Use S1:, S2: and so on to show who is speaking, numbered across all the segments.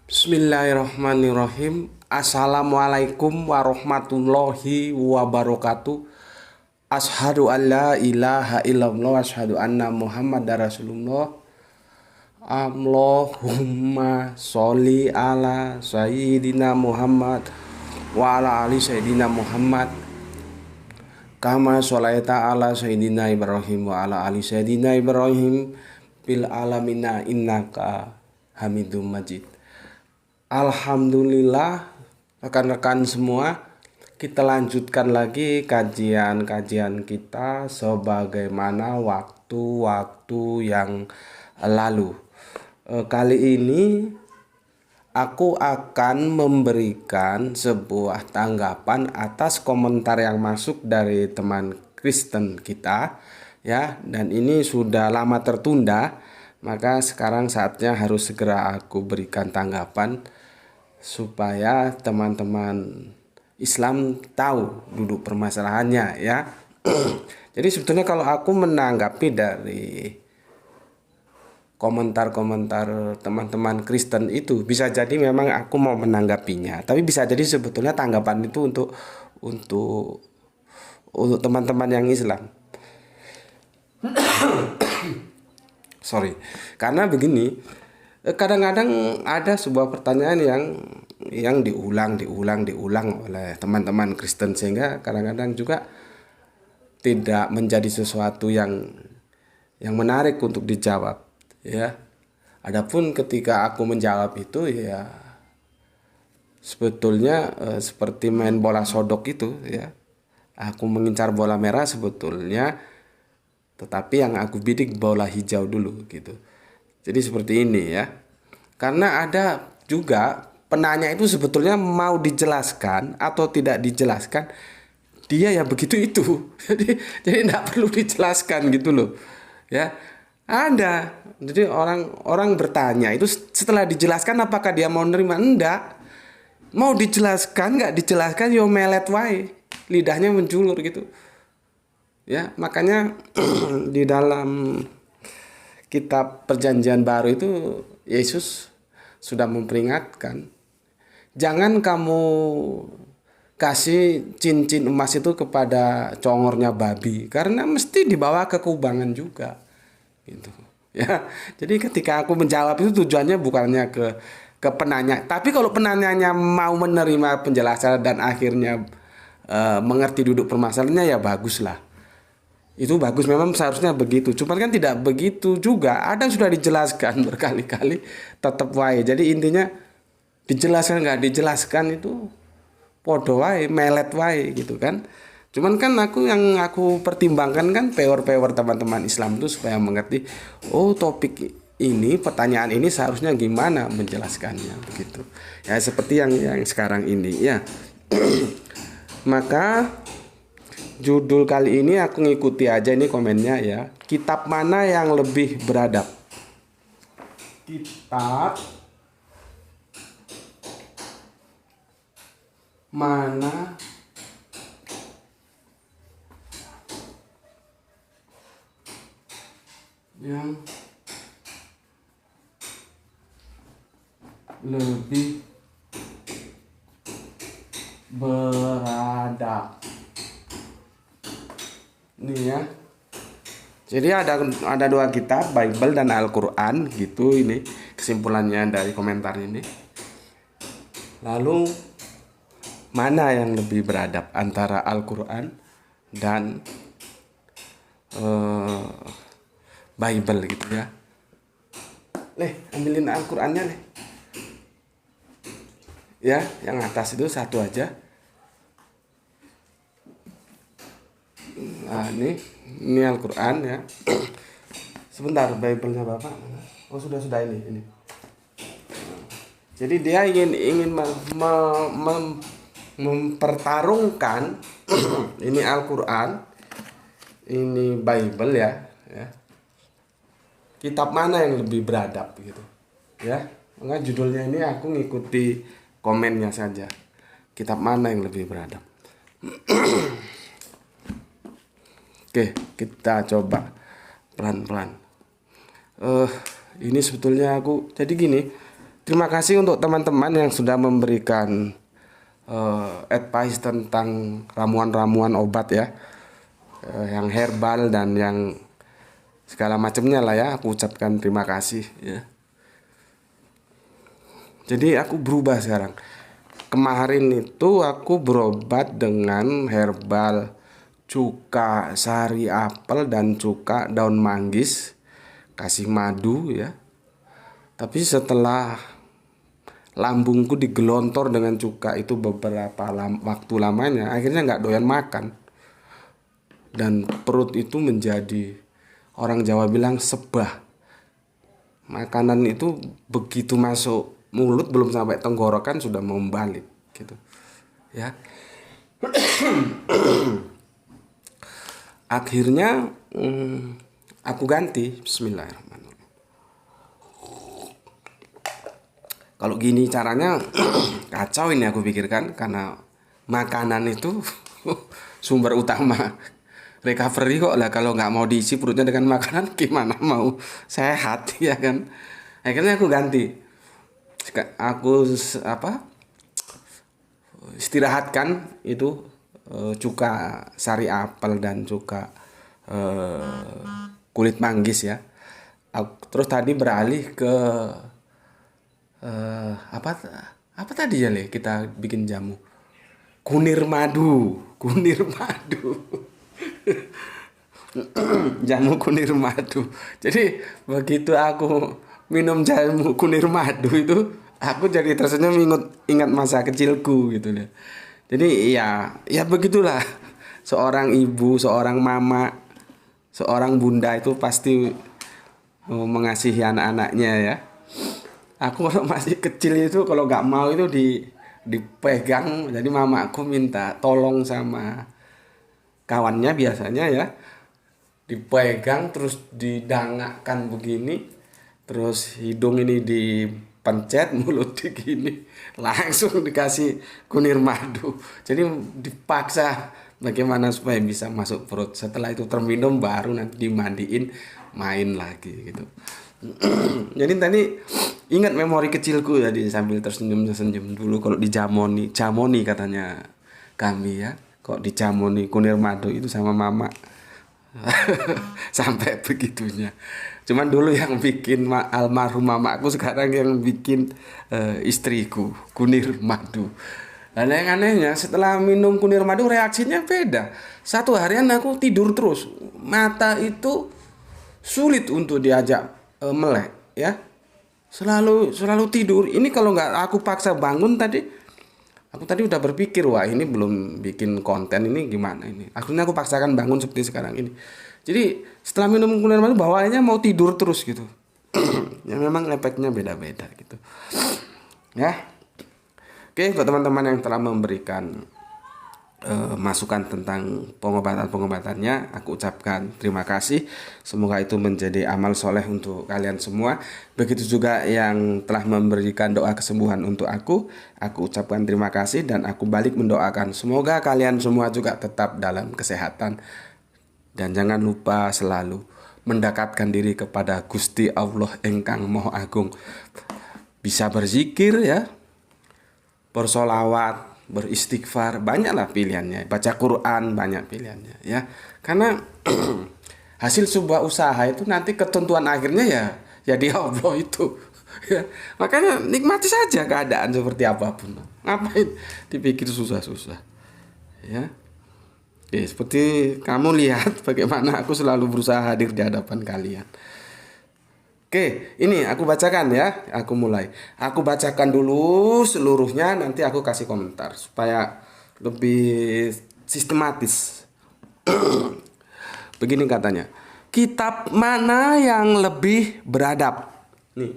S1: Bismillahirrahmanirrahim. Assalamualaikum warahmatullahi wabarakatuh. Ashadu an la ilaha illallah wa ashadu anna muhammadar rasulullah. Allahumma sholli ala sayyidina Muhammad wa ala ali sayyidina Muhammad kama sholaita ala sayyidina Ibrahim wa ala ali sayyidina Ibrahim bil alamina innaka hamidum majid. Alhamdulillah, rekan-rekan semua, kita lanjutkan lagi kajian-kajian kita sebagaimana waktu-waktu yang lalu. Kali ini aku akan memberikan sebuah tanggapan atas komentar yang masuk dari teman Kristen kita, ya, dan ini sudah lama tertunda, maka sekarang saatnya harus segera aku berikan tanggapan supaya teman-teman Islam tahu duduk permasalahannya, ya. Jadi sebetulnya kalau aku menanggapi dari komentar-komentar teman-teman Kristen itu, bisa jadi memang aku mau menanggapinya, tapi bisa jadi sebetulnya tanggapan itu untuk teman-teman yang Islam. Sorry, karena begini, kadang-kadang ada sebuah pertanyaan yang diulang oleh teman-teman Kristen, sehingga kadang-kadang juga tidak menjadi sesuatu yang menarik untuk dijawab, ya. Adapun ketika aku menjawab itu, ya sebetulnya seperti main bola sodok itu, ya. Aku mengincar bola merah sebetulnya, tetapi yang aku bidik bola hijau dulu, gitu. Jadi seperti ini, ya. Karena ada juga penanya itu sebetulnya mau dijelaskan atau tidak dijelaskan, dia ya begitu itu. Jadi tidak perlu dijelaskan, gitu loh, ya. Ada. Jadi orang bertanya itu setelah dijelaskan apakah dia mau nerima? Enggak. Mau dijelaskan nggak dijelaskan, yo melet wae, lidahnya menjulur, gitu. Ya, makanya di dalam kitab Perjanjian Baru itu Yesus sudah memperingatkan, jangan kamu kasih cincin emas itu kepada congornya babi, karena mesti dibawa ke kubangan juga, gitu, ya. Jadi ketika aku menjawab itu tujuannya bukannya ke penanya, tapi kalau penanyanya mau menerima penjelasan dan akhirnya mengerti duduk permasalahannya, ya baguslah. Itu bagus, memang seharusnya begitu. Cuman kan tidak begitu juga. Ada yang sudah dijelaskan berkali-kali, tetap wae. Jadi intinya dijelaskan nggak dijelaskan itu podo wae, melet wae, gitu kan. Cuman kan yang aku pertimbangkan kan peor-peor teman-teman Islam itu supaya mengerti, oh topik ini, pertanyaan ini seharusnya gimana menjelaskannya, begitu. Ya seperti yang sekarang ini, ya. Maka judul kali ini aku ngikuti aja ini komennya, ya. Kitab mana yang lebih beradab? Kitab mana yang lebih beradab? Nih, ya. Jadi ada dua kitab, Bible dan Al-Qur'an, gitu ini kesimpulannya dari komentar ini. Lalu mana yang lebih beradab antara Al-Qur'an dan Bible, gitu, ya. Ambilin Al-Qur'annya, ya, yang atas itu satu aja. Nah, ini Al-Qur'an, ya. Sebentar, Bible-nya Bapak. Oh, sudah ini. Jadi dia ingin mempertarungkan ini Al-Qur'an, ini Bible, ya. Kitab mana yang lebih beradab, gitu, ya. Maka judulnya ini aku ngikuti komennya saja. Kitab mana yang lebih beradab? Oke, kita coba pelan-pelan. Ini sebetulnya aku jadi gini, terima kasih untuk teman-teman yang sudah memberikan advice tentang ramuan-ramuan obat ya, yang herbal dan yang segala macamnya lah ya. Aku ucapkan terima kasih ya. Jadi aku berubah sekarang. Kemarin itu aku berobat dengan herbal cuka sari apel dan cuka daun manggis, kasih madu ya. Tapi setelah lambungku digelontor dengan cuka itu beberapa waktu lamanya, akhirnya nggak doyan makan. Dan perut itu menjadi, orang Jawa bilang, sebah. Makanan itu begitu masuk mulut belum sampai tenggorokan sudah mau balik gitu ya. Akhirnya aku ganti. Bismillahirrahmanirrahim. Kalau gini caranya kacau ini aku pikirkan, karena makanan itu sumber utama recovery kok lah. Kalau nggak mau diisi perutnya dengan makanan, gimana mau sehat ya kan. Akhirnya aku ganti. Aku istirahatkan itu cuka sari apel dan cuka kulit manggis ya. Terus tadi beralih ke apa tadi ya Le, kita bikin jamu kunir madu jamu kunir madu. Jadi begitu aku minum jamu kunir madu itu, aku jadi tersenyum, ingat masa kecilku gitu ya. Jadi ya begitulah, seorang ibu, seorang mama, seorang bunda itu pasti mengasihi anak-anaknya ya. Aku kalau masih kecil itu kalau nggak mau itu dipegang. Jadi mama aku minta tolong sama kawannya biasanya ya, dipegang terus didangakkan begini, terus hidung ini dipencet, mulut digini, langsung dikasih kunir madu. Jadi dipaksa bagaimana supaya bisa masuk perut. Setelah itu terminum baru nanti dimandiin, main lagi gitu. Jadi tadi ingat memori kecilku tadi, sambil tersenyum dulu kalau dijamoni katanya kami ya. Kok dijamoni kunir madu itu sama mama. Sampai begitunya. Cuman dulu yang bikin almarhum mama aku, sekarang yang bikin istriku kunir madu. Dan yang anehnya setelah minum kunir madu reaksinya beda. Satu harian aku tidur terus. Mata itu sulit untuk diajak melek ya. Selalu tidur. Ini kalau nggak aku paksa bangun tadi, aku tadi udah berpikir, wah ini belum bikin konten, ini gimana ini. Akhirnya aku paksakan bangun seperti sekarang ini. Jadi setelah minum kunir madu bawaannya mau tidur terus gitu. Ya memang efeknya beda-beda gitu. Ya. Oke, buat teman-teman yang telah memberikan masukan tentang pengobatan-pengobatannya, aku ucapkan terima kasih. Semoga itu menjadi amal soleh untuk kalian semua. Begitu juga yang telah memberikan doa kesembuhan untuk aku ucapkan terima kasih. Dan aku balik mendoakan semoga kalian semua juga tetap dalam kesehatan. Dan jangan lupa selalu mendekatkan diri kepada Gusti Allah Engkang Maha Agung. Bisa berzikir ya, bersolawat, beristighfar, banyaklah pilihannya. Baca Quran, banyak pilihannya ya. Karena hasil sebuah usaha itu nanti ketentuan akhirnya ya di Allah itu ya. Makanya nikmati saja keadaan seperti apapun. Ngapain dipikir susah-susah ya. Oke, seperti kamu lihat bagaimana aku selalu berusaha hadir di hadapan kalian. Oke, ini aku bacakan ya. Aku mulai. Aku bacakan dulu seluruhnya, nanti aku kasih komentar supaya lebih sistematis. Begini katanya. Kitab mana yang lebih beradab? Nih,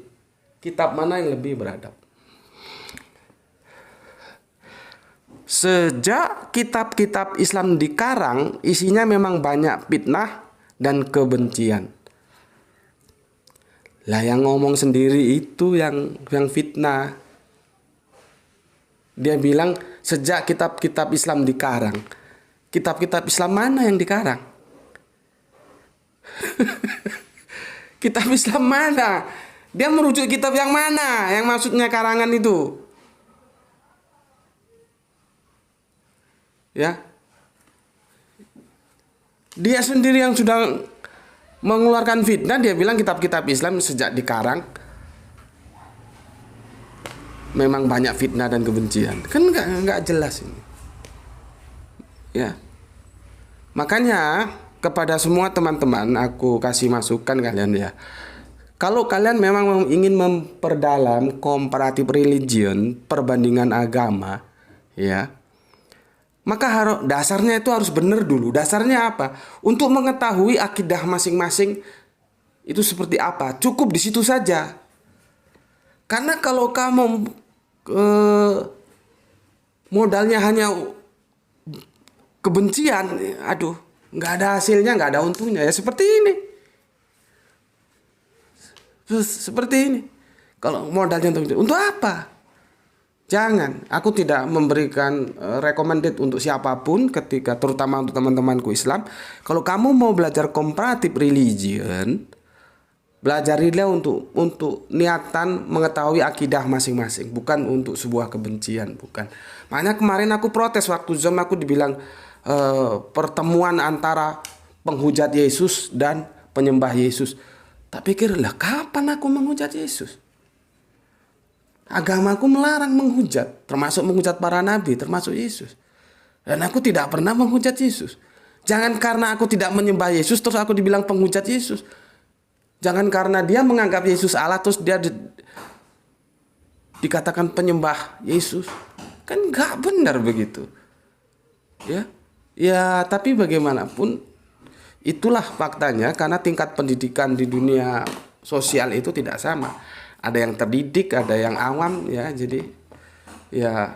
S1: kitab mana yang lebih beradab? Sejak kitab-kitab Islam dikarang, isinya memang banyak fitnah dan kebencian. Lah yang ngomong sendiri itu yang fitnah. Dia bilang sejak kitab-kitab Islam dikarang. Kitab-kitab Islam mana yang dikarang? Kitab Islam mana Dia merujuk kitab yang mana? Yang maksudnya karangan itu. Ya. Dia sendiri yang sudah mengeluarkan fitnah, dia bilang kitab-kitab Islam sejak dikarang memang banyak fitnah dan kebencian. Kan nggak jelas ini. Ya. Makanya kepada semua teman-teman aku kasih masukan kalian ya. Kalau kalian memang ingin memperdalam comparative religion, perbandingan agama, ya. Maka dasarnya itu harus benar dulu. Dasarnya apa? Untuk mengetahui akidah masing-masing itu seperti apa. Cukup di situ saja. Karena kalau kamu modalnya hanya kebencian, aduh, nggak ada hasilnya, nggak ada untungnya. Ya seperti ini. Seperti ini. Kalau modalnya untuk apa? Jangan, aku tidak memberikan recommended untuk siapapun ketika terutama untuk teman-temanku Islam. Kalau kamu mau belajar comparative religion, belajarilah untuk niatan mengetahui akidah masing-masing, bukan untuk sebuah kebencian, bukan. Makanya kemarin aku protes waktu Zoom, aku dibilang pertemuan antara penghujat Yesus dan penyembah Yesus. Tak pikirlah, kapan aku menghujat Yesus? Agamaku melarang menghujat, termasuk menghujat para nabi, termasuk Yesus. Dan aku tidak pernah menghujat Yesus. Jangan karena aku tidak menyembah Yesus terus aku dibilang penghujat Yesus. Jangan karena dia menganggap Yesus Allah terus dia dikatakan penyembah Yesus. Kan nggak benar begitu. Ya, tapi bagaimanapun itulah faktanya, karena tingkat pendidikan di dunia sosial itu tidak sama. Ada yang terdidik, ada yang awam, ya. Jadi ya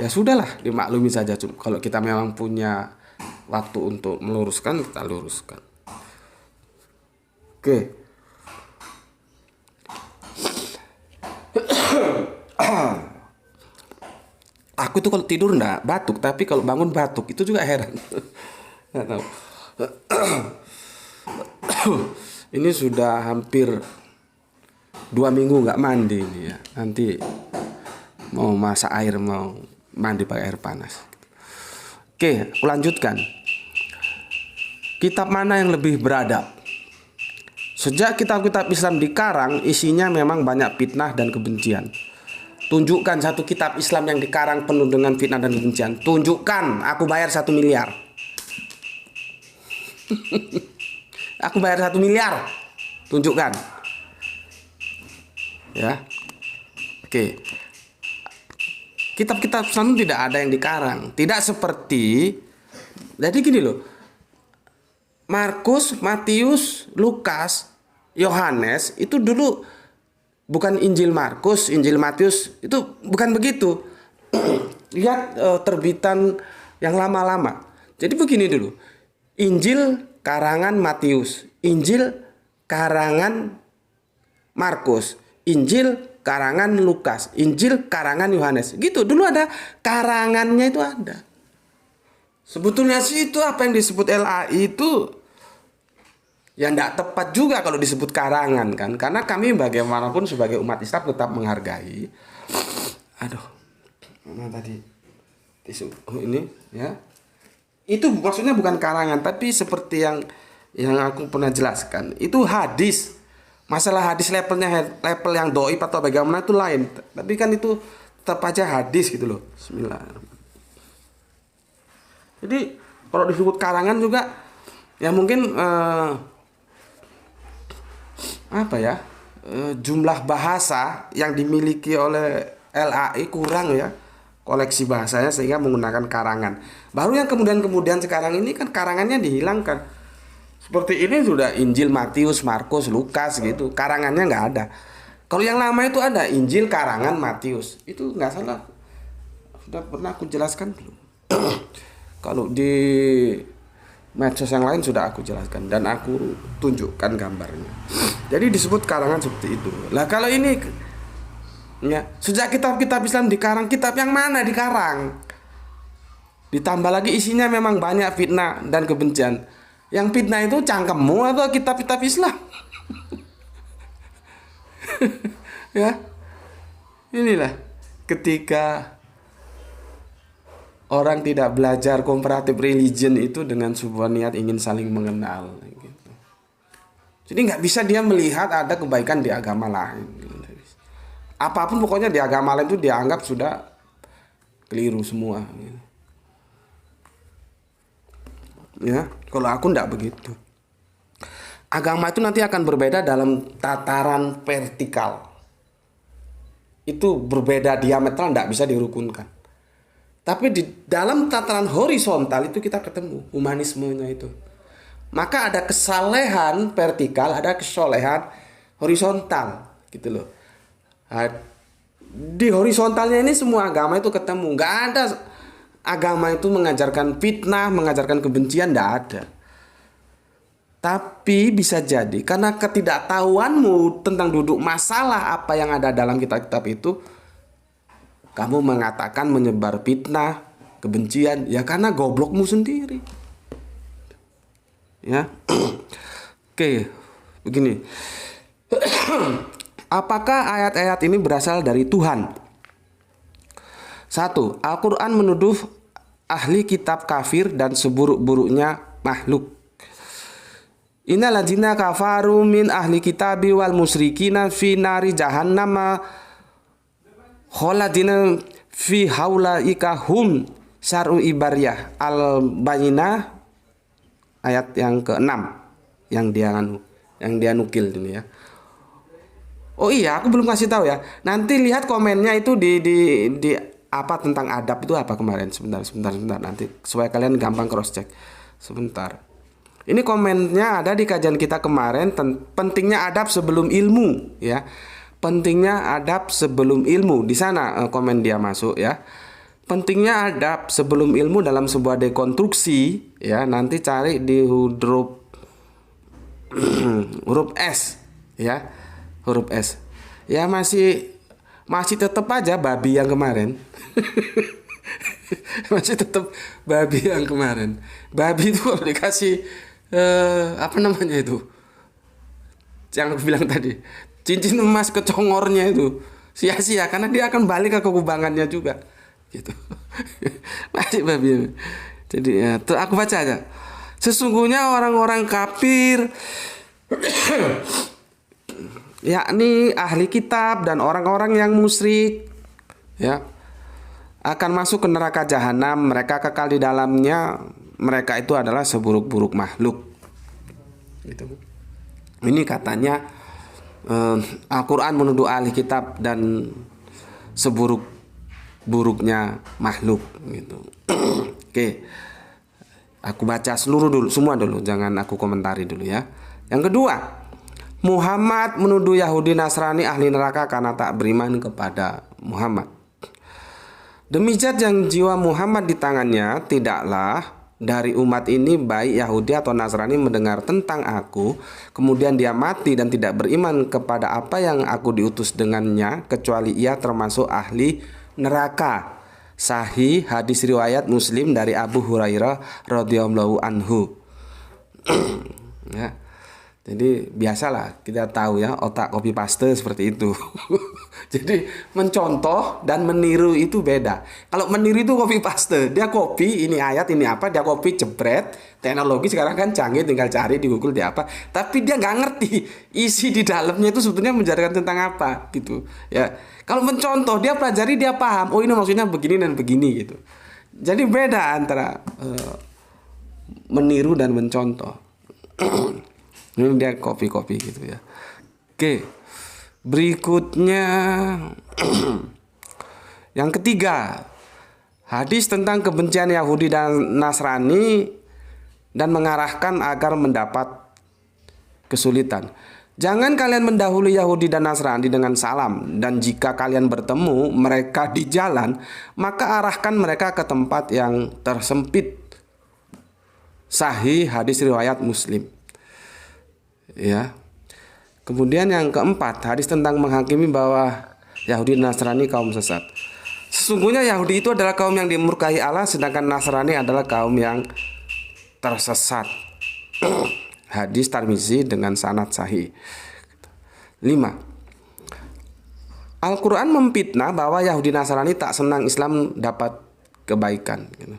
S1: sudahlah, dimaklumi saja. Kalau kita memang punya waktu untuk meluruskan, kita luruskan. Oke. Aku tuh kalau tidur enggak batuk, tapi kalau bangun batuk, itu juga heran. Nggak tahu. Ini sudah hampir 2 minggu nggak mandi ini ya. Nanti mau masak air, mau mandi pakai air panas. Oke, aku lanjutkan. Kitab mana yang lebih beradab? Sejak kitab-kitab Islam dikarang, isinya memang banyak fitnah dan kebencian. Tunjukkan satu kitab Islam yang dikarang penuh dengan fitnah dan kebencian. Tunjukkan, aku bayar 1 miliar. Aku bayar 1 miliar. Tunjukkan. Ya, oke. Kitab-kitab Islam tidak ada yang dikarang. Tidak seperti, jadi gini loh, Markus, Matius, Lukas, Yohanes itu dulu bukan Injil Markus, Injil Matius, itu bukan begitu. Lihat terbitan yang lama-lama. Jadi begini dulu, Injil karangan Matius, Injil karangan Markus, Injil karangan Lukas, Injil karangan Yohanes. Gitu, dulu ada karangannya, itu ada. Sebetulnya sih itu apa yang disebut LAI itu ya tidak tepat juga kalau disebut karangan kan. Karena kami bagaimanapun sebagai umat Islam tetap menghargai. Aduh, mana tadi tisu ini ya. Itu maksudnya bukan karangan, tapi seperti yang aku pernah jelaskan, itu hadis. Masalah hadis level yang doi atau bagaimana itu lain. Tapi kan itu tetap aja hadis gitu loh. Bismillahirrahmanirrahim. Jadi kalau disebut karangan juga ya mungkin jumlah bahasa yang dimiliki oleh LAI kurang ya, koleksi bahasanya, sehingga menggunakan karangan. Baru yang kemudian sekarang ini kan karangannya dihilangkan. Seperti ini sudah Injil Matius, Markus, Lukas gitu. Karangannya nggak ada. Kalau yang lama itu ada Injil karangan Matius. Itu nggak salah. Sudah pernah aku jelaskan belum? Kalau di medsos yang lain sudah aku jelaskan dan aku tunjukkan gambarnya. Jadi disebut karangan seperti itu. Lah kalau ini ya, sejak kitab-kitab Islam dikarang, kitab yang mana dikarang? Ditambah lagi isinya memang banyak fitnah dan kebencian. Yang fitnah itu cangkemmu atau kitab-kitab Islam? Ya, inilah ketika orang tidak belajar comparative religion itu dengan sebuah niat ingin saling mengenal gitu. Jadi nggak bisa dia melihat ada kebaikan di agama lain gitu. Apapun pokoknya di agama lain itu dianggap sudah keliru semua gitu. Ya, kalau aku nggak begitu. Agama itu nanti akan berbeda dalam tataran vertikal. Itu berbeda diametral, nggak bisa dirukunkan. Tapi di dalam tataran horizontal itu kita ketemu humanismenya itu. Maka ada kesalehan vertikal, ada kesolehan horizontal, gitu loh. Nah, di horizontalnya ini semua agama itu ketemu. Nggak ada agama itu mengajarkan fitnah, mengajarkan kebencian, nggak ada. Tapi bisa jadi karena ketidaktahuanmu tentang duduk masalah apa yang ada dalam kitab-kitab itu, kamu mengatakan menyebar fitnah, kebencian, ya karena goblokmu sendiri. Ya. Oke, begini. Apakah ayat-ayat ini berasal dari Tuhan? 1. Al-Quran menuduh ahli kitab kafir dan seburuk-buruknya makhluk. Innal ladzina kafaru min ahli kitabi wal musyrikina fi nari jahannama khaladina fi haulaika hum syar'u ibariyah al-bayyinah ayat yang ke-6 yang dia nukil ini ya. Oh iya, aku belum kasih tahu ya. Nanti lihat komennya itu di apa tentang adab itu apa kemarin. Sebentar nanti supaya kalian gampang cross check. Sebentar. Ini komennya ada di kajian kita kemarin pentingnya adab sebelum ilmu ya. Pentingnya adab sebelum ilmu. Di sana komen dia masuk ya. Pentingnya adab sebelum ilmu dalam sebuah dekonstruksi ya. Nanti cari di huruf S ya. Huruf S. Ya masih tetap aja babi yang kemarin. Masih tetap babi yang kemarin. Babi itu kalau dikasih apa namanya itu? Yang aku bilang tadi, cincin emas ke congornya itu sia-sia karena dia akan balik ke kubangannya juga. Gitu. Masih babi. Jadi ya, aku baca aja. Sesungguhnya orang-orang kafir yakni ahli kitab dan orang-orang yang musyrik ya akan masuk ke neraka jahanam, mereka kekal di dalamnya, mereka itu adalah seburuk-buruk makhluk. Gitu. Ini katanya Al-Quran menuduh ahli kitab dan seburuk-buruknya makhluk gitu. Oke. Aku baca semua dulu, jangan aku komentari dulu ya. Yang kedua, Muhammad menuduh Yahudi Nasrani ahli neraka karena tak beriman kepada Muhammad. Demi zat yang jiwa Muhammad di tangannya, tidaklah dari umat ini baik Yahudi atau Nasrani mendengar tentang aku, kemudian dia mati dan tidak beriman kepada apa yang aku diutus dengannya, kecuali ia termasuk ahli neraka. Sahih hadis riwayat Muslim dari Abu Hurairah radhiyallahu anhu. Ya. Jadi biasalah kita tahu ya otak copy paste seperti itu. Jadi mencontoh dan meniru itu beda. Kalau meniru itu copy paste, dia copy ini ayat ini apa, dia copy jebret. Teknologi sekarang kan canggih, tinggal cari di Google dia apa. Tapi dia nggak ngerti isi di dalamnya itu sebetulnya menjelaskan tentang apa gitu. Ya kalau mencontoh dia pelajari dia paham. Oh ini maksudnya begini dan begini gitu. Jadi beda antara meniru dan mencontoh. Ini dia copy gitu ya. Oke. Berikutnya yang ketiga, hadis tentang kebencian Yahudi dan Nasrani dan mengarahkan agar mendapat kesulitan. Jangan kalian mendahului Yahudi dan Nasrani dengan salam, dan jika kalian bertemu mereka di jalan, maka arahkan mereka ke tempat yang tersempit. Sahih hadis riwayat Muslim. Ya. Kemudian yang keempat, hadis tentang menghakimi bahwa Yahudi dan Nasrani kaum sesat. Sesungguhnya Yahudi itu adalah kaum yang dimurkai Allah, sedangkan Nasrani adalah kaum yang tersesat. Hadis Tirmizi dengan sanad sahih. 5. Al-Quran memfitnah bahwa Yahudi Nasrani tak senang Islam dapat kebaikan, gitu.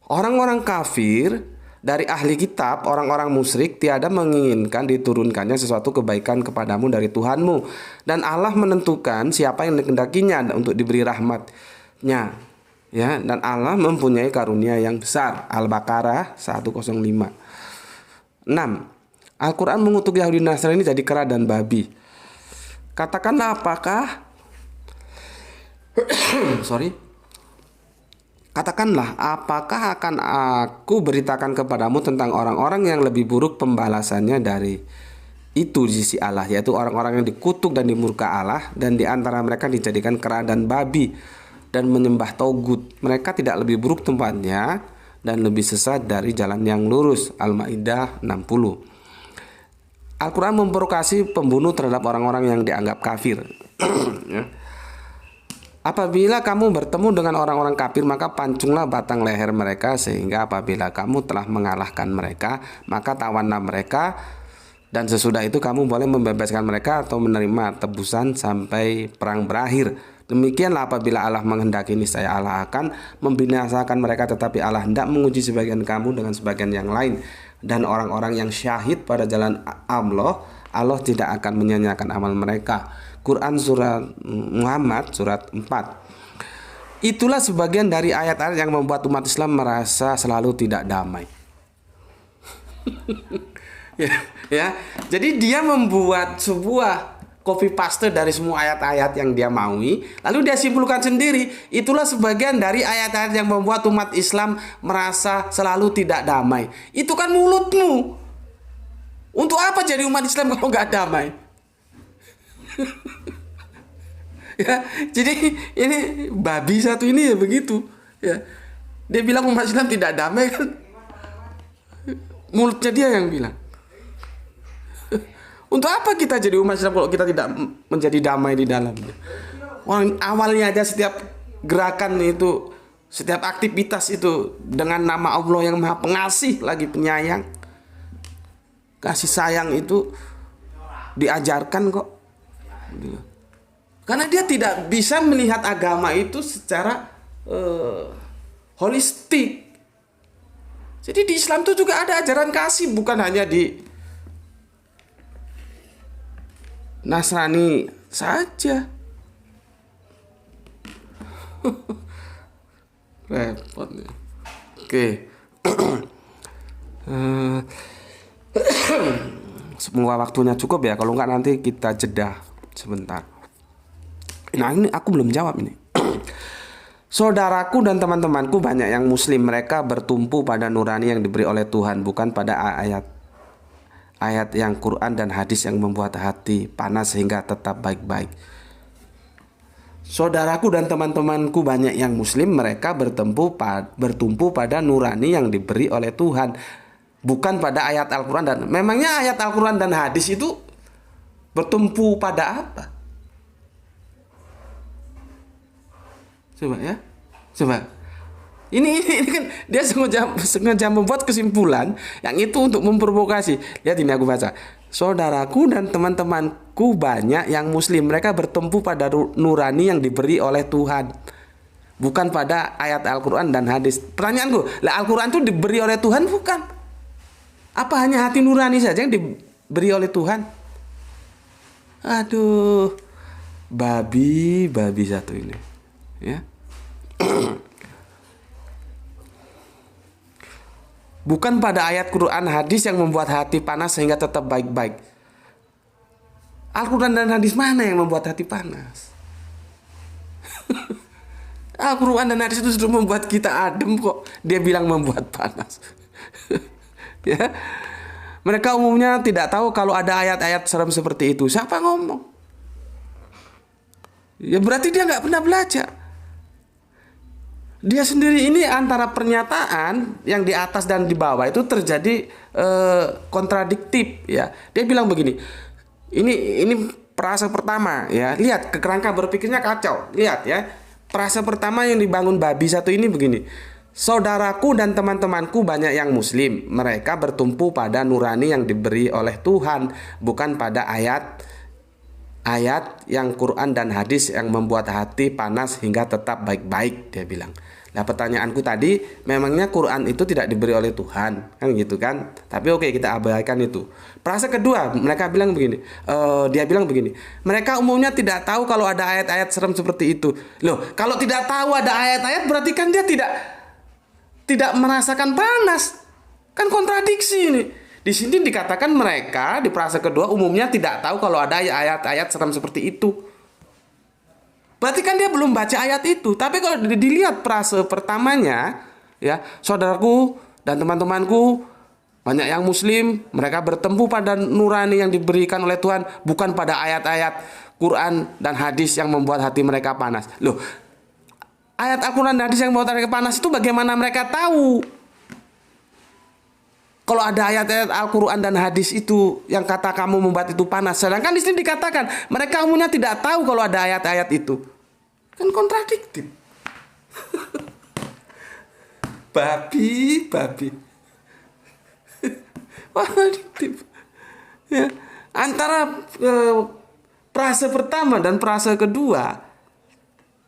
S1: Orang-orang kafir dari ahli kitab, orang-orang musyrik tiada menginginkan diturunkannya sesuatu kebaikan kepadamu dari Tuhanmu, dan Allah menentukan siapa yang dikehendakinya untuk diberi rahmatnya, ya, dan Allah mempunyai karunia yang besar. Al-Baqarah 105. 6. Al-Quran mengutuk Yahudi Nasrani jadi kera dan babi. Katakanlah Katakanlah, apakah akan aku beritakan kepadamu tentang orang-orang yang lebih buruk pembalasannya dari itu di sisi Allah, yaitu orang-orang yang dikutuk dan dimurka Allah, dan di antara mereka dijadikan kera dan babi dan menyembah togut. Mereka tidak lebih buruk tempatnya dan lebih sesat dari jalan yang lurus. Al-Maidah 60. Al-Quran memprovokasi pembunuh terhadap orang-orang yang dianggap kafir. Ya. Apabila kamu bertemu dengan orang-orang kafir, maka pancunglah batang leher mereka, sehingga apabila kamu telah mengalahkan mereka, maka tawanlah mereka, dan sesudah itu kamu boleh membebaskan mereka atau menerima tebusan sampai perang berakhir. Demikianlah apabila Allah menghendaki, niscaya Allah akan membinasakan mereka, tetapi Allah hendak menguji sebagian kamu dengan sebagian yang lain. Dan orang-orang yang syahid pada jalan Allah tidak akan menyanyiakan amal mereka. Quran surat Muhammad surat 4. Itulah sebagian dari ayat-ayat yang membuat umat Islam merasa selalu tidak damai. ya. Jadi dia membuat sebuah copy paste dari semua ayat-ayat yang dia maui, lalu dia simpulkan sendiri. Itulah sebagian dari ayat-ayat yang membuat umat Islam merasa selalu tidak damai. Itu kan mulutmu. Untuk apa jadi umat Islam kalau nggak damai? Ya, jadi ini babi satu ini ya begitu. Ya, dia bilang umat Islam tidak damai kan? Mulutnya dia yang bilang. Untuk apa kita jadi umat Islam kalau kita tidak menjadi damai di dalamnya? Orang awalnya aja setiap gerakan itu, setiap aktivitas itu dengan nama Allah yang Maha Pengasih lagi penyayang. Kasih sayang itu diajarkan kok. Karena dia tidak bisa melihat agama itu secara holistik. Jadi di Islam itu juga ada ajaran kasih, bukan hanya di Nasrani saja. Repot nih. Oke. Semoga waktunya cukup ya. Kalau enggak nanti kita jeda sebentar. Nah ini aku belum jawab ini. Saudaraku dan teman-temanku banyak yang muslim. Mereka bertumpu pada nurani yang diberi oleh Tuhan, bukan pada ayat yang Quran dan hadis yang membuat hati panas sehingga tetap baik-baik. Saudaraku dan teman-temanku banyak yang muslim. Mereka bertumpu pada nurani yang diberi oleh Tuhan, bukan pada ayat Al-Quran. Dan memangnya ayat Al-Quran dan hadis itu bertumpu pada apa? Coba ya, coba. Ini kan dia sengaja membuat kesimpulan yang itu untuk memprovokasi. Lihat ini aku baca. Saudaraku dan teman-temanku banyak yang muslim. Mereka bertumpu pada nurani yang diberi oleh Tuhan, bukan pada ayat Al-Quran dan hadis. Pertanyaanku, lah Al-Quran itu diberi oleh Tuhan bukan? Apa hanya hati nurani saja yang diberi oleh Tuhan? Aduh, babi satu ini, ya. Bukan pada ayat Quran hadis yang membuat hati panas sehingga tetap baik-baik. Al-Quran dan hadis mana yang membuat hati panas? Al-Quran dan hadis itu sudah membuat kita adem kok. Dia bilang membuat panas. Ya. Mereka umumnya tidak tahu kalau ada ayat-ayat serem seperti itu. Siapa ngomong? Ya berarti dia nggak pernah belajar. Dia sendiri ini antara pernyataan yang di atas dan di bawah itu terjadi kontradiktif ya. Dia bilang begini. Ini frase pertama ya. Lihat kerangka berpikirnya kacau. Lihat ya. Frase pertama yang dibangun babi satu ini begini. Saudaraku dan teman-temanku banyak yang muslim. Mereka bertumpu pada nurani yang diberi oleh Tuhan, bukan pada ayat ayat yang Quran dan hadis yang membuat hati panas hingga tetap baik-baik, dia bilang. Nah, pertanyaanku tadi, memangnya Quran itu tidak diberi oleh Tuhan, kan gitu kan? Tapi oke, kita abaikan itu. Frase kedua, dia bilang begini, mereka umumnya tidak tahu kalau ada ayat-ayat serem seperti itu. Loh, kalau tidak tahu ada ayat-ayat berarti kan dia tidak merasakan panas. Kan kontradiksi ini. Di sini dikatakan mereka di frase kedua umumnya tidak tahu kalau ada ayat-ayat serem seperti itu. Berarti kan dia belum baca ayat itu. Tapi kalau dilihat frase pertamanya, ya, saudaraku dan teman-temanku, banyak yang muslim, mereka bertempuh pada nurani yang diberikan oleh Tuhan, bukan pada ayat-ayat Quran dan hadis yang membuat hati mereka panas. Loh, ayat Al-Quran dan hadis yang membuat mereka panas itu bagaimana mereka tahu? Kalau ada ayat-ayat Al-Quran dan hadis itu yang kata kamu membuat itu panas. Sedangkan di sini dikatakan mereka umumnya tidak tahu kalau ada ayat-ayat itu. Kan kontradiktif. babi. Kontradiktif. Ya. Antara frase pertama dan frase kedua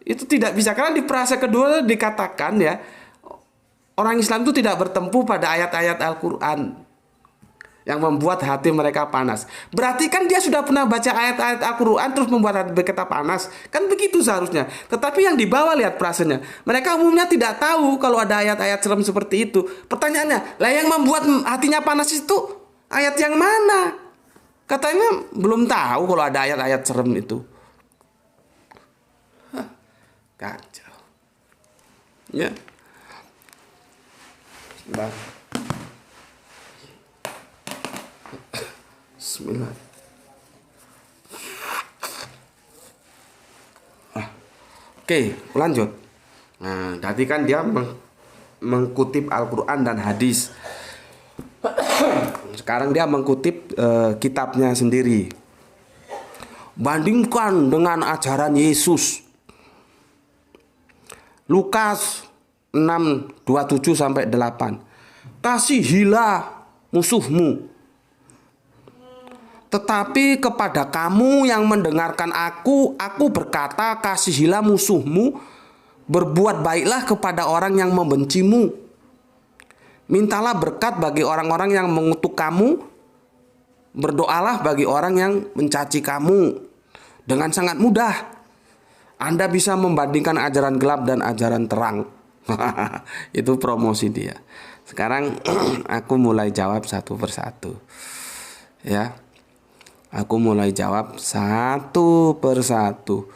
S1: itu tidak bisa. Karena di frase kedua dikatakan ya, orang Islam itu tidak bertempuh pada ayat-ayat Al-Quran yang membuat hati mereka panas. Berarti kan dia sudah pernah baca ayat-ayat Al-Quran terus membuat hati mereka panas. Kan begitu seharusnya. Tetapi yang di bawah lihat frasenya. Mereka umumnya tidak tahu kalau ada ayat-ayat serem seperti itu. Pertanyaannya, lah yang membuat hatinya panas itu ayat yang mana? Katanya belum tahu kalau ada ayat-ayat serem itu. Kacau. Ya. Bismillah. Oke, lanjut. Nah, tadi kan dia mengkutip Al-Quran dan hadis. Sekarang dia mengkutip kitabnya sendiri. Bandingkan dengan ajaran Yesus. Lukas 6:27-8. Kasihilah musuhmu. Tetapi kepada kamu yang mendengarkan aku berkata, kasihilah musuhmu, berbuat baiklah kepada orang yang membencimu. Mintalah berkat bagi orang-orang yang mengutuk kamu, berdoalah bagi orang yang mencaci kamu. Dengan sangat mudah Anda bisa membandingkan ajaran gelap dan ajaran terang. Itu promosi dia. Sekarang aku mulai jawab satu persatu. Ya. Aku mulai jawab satu persatu.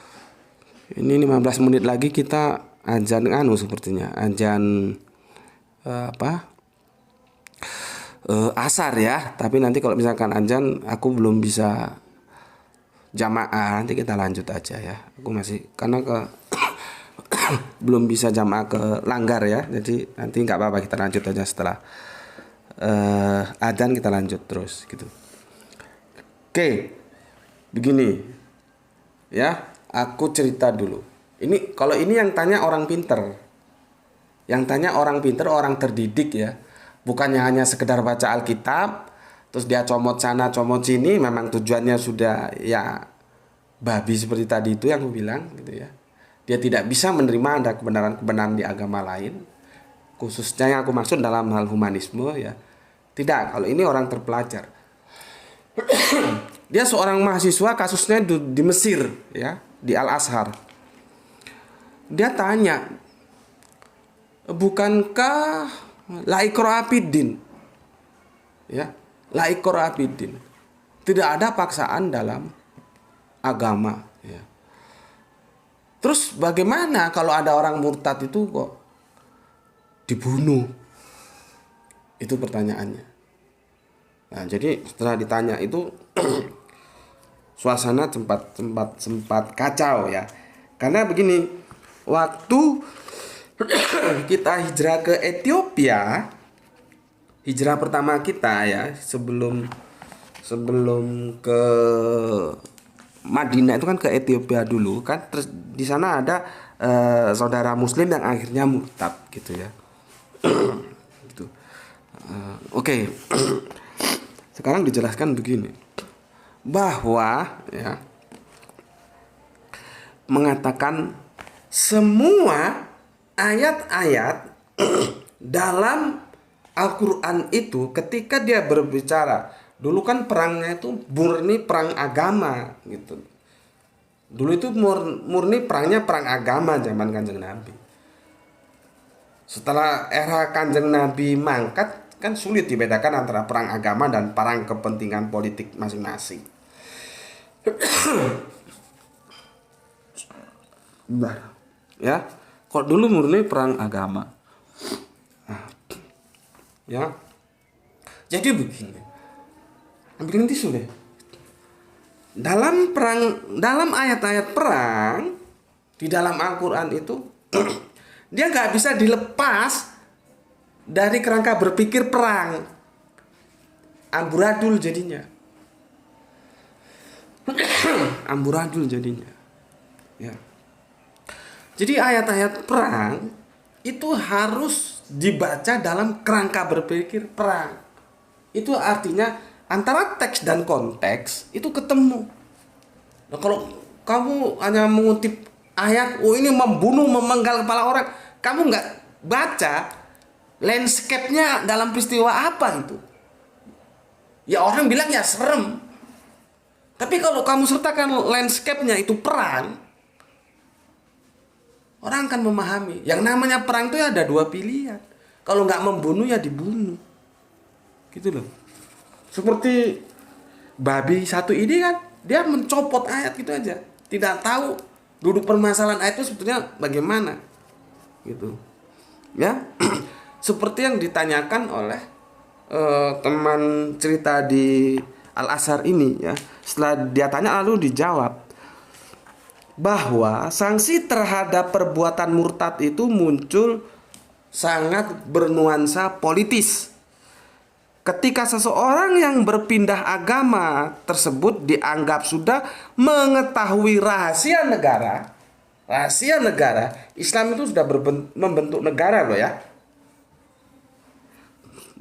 S1: Ini 15 menit lagi kita azan sepertinya. Azan asar ya. Tapi nanti kalau misalkan azan aku belum bisa jamaah, nanti kita lanjut aja ya. Aku masih karena belum bisa jamaah ke Langgar ya. Jadi nanti nggak apa-apa, kita lanjut aja setelah adzan, kita lanjut terus gitu. Oke, begini ya, aku cerita dulu. Ini kalau ini yang tanya orang pinter, orang terdidik ya, bukannya hanya sekedar baca Alkitab terus dia comot sana comot sini. Memang tujuannya sudah ya babi seperti tadi itu yang aku bilang gitu ya. Dia tidak bisa menerima ada kebenaran-kebenaran di agama lain, khususnya yang aku maksud dalam hal humanisme ya. Tidak, kalau ini orang terpelajar. Dia seorang mahasiswa, kasusnya di Mesir ya, di Al-Azhar. Dia tanya, bukankah la ikraha fiddin? Ya, la ikraha fiddin. Tidak ada paksaan dalam agama ya. Terus bagaimana kalau ada orang murtad itu kok dibunuh? Itu pertanyaannya. Nah, jadi setelah ditanya itu suasana sempat kacau ya. Karena begini, waktu kita hijrah ke Ethiopia, hijrah pertama kita ya, sebelum ke Madinah itu kan ke Ethiopia dulu kan. Terus di sana ada saudara muslim yang akhirnya murtad gitu ya. Gitu. Oke. Sekarang dijelaskan begini, bahwa ya mengatakan semua ayat-ayat dalam Al-Quran itu ketika dia berbicara, dulu kan perangnya itu murni perang agama gitu. Dulu itu murni perangnya perang agama zaman Kanjeng Nabi. Setelah era Kanjeng Nabi mangkat, kan sulit dibedakan antara perang agama dan perang kepentingan politik masing-masing. Ya, kok dulu murni perang agama. Ya, jadi begini. Ambilin tisu deh. Dalam ayat-ayat perang di dalam Al-Quran itu dia nggak bisa dilepas dari kerangka berpikir perang. Amburadul jadinya. Amburadul jadinya. Ya. Jadi ayat-ayat perang itu harus dibaca dalam kerangka berpikir perang. Itu artinya antara teks dan konteks itu ketemu. Nah, kalau kamu hanya mengutip ayat, oh ini membunuh, memenggal kepala orang, kamu nggak baca landscape-nya dalam peristiwa apa itu. Ya orang bilang ya serem. Tapi kalau kamu sertakan landscape-nya itu perang, orang akan memahami. Yang namanya perang itu ada dua pilihan. Kalau nggak membunuh ya dibunuh. Gitu loh. Seperti babi satu ini kan, dia mencopot ayat gitu aja. Tidak tahu duduk permasalahan ayat itu sebetulnya bagaimana. Gitu. Ya. Seperti yang ditanyakan oleh teman cerita di Al-Azhar ini ya. Setelah dia tanya lalu dijawab bahwa sanksi terhadap perbuatan murtad itu muncul sangat bernuansa politis. Ketika seseorang yang berpindah agama tersebut dianggap sudah mengetahui rahasia negara, Islam itu sudah membentuk negara loh ya.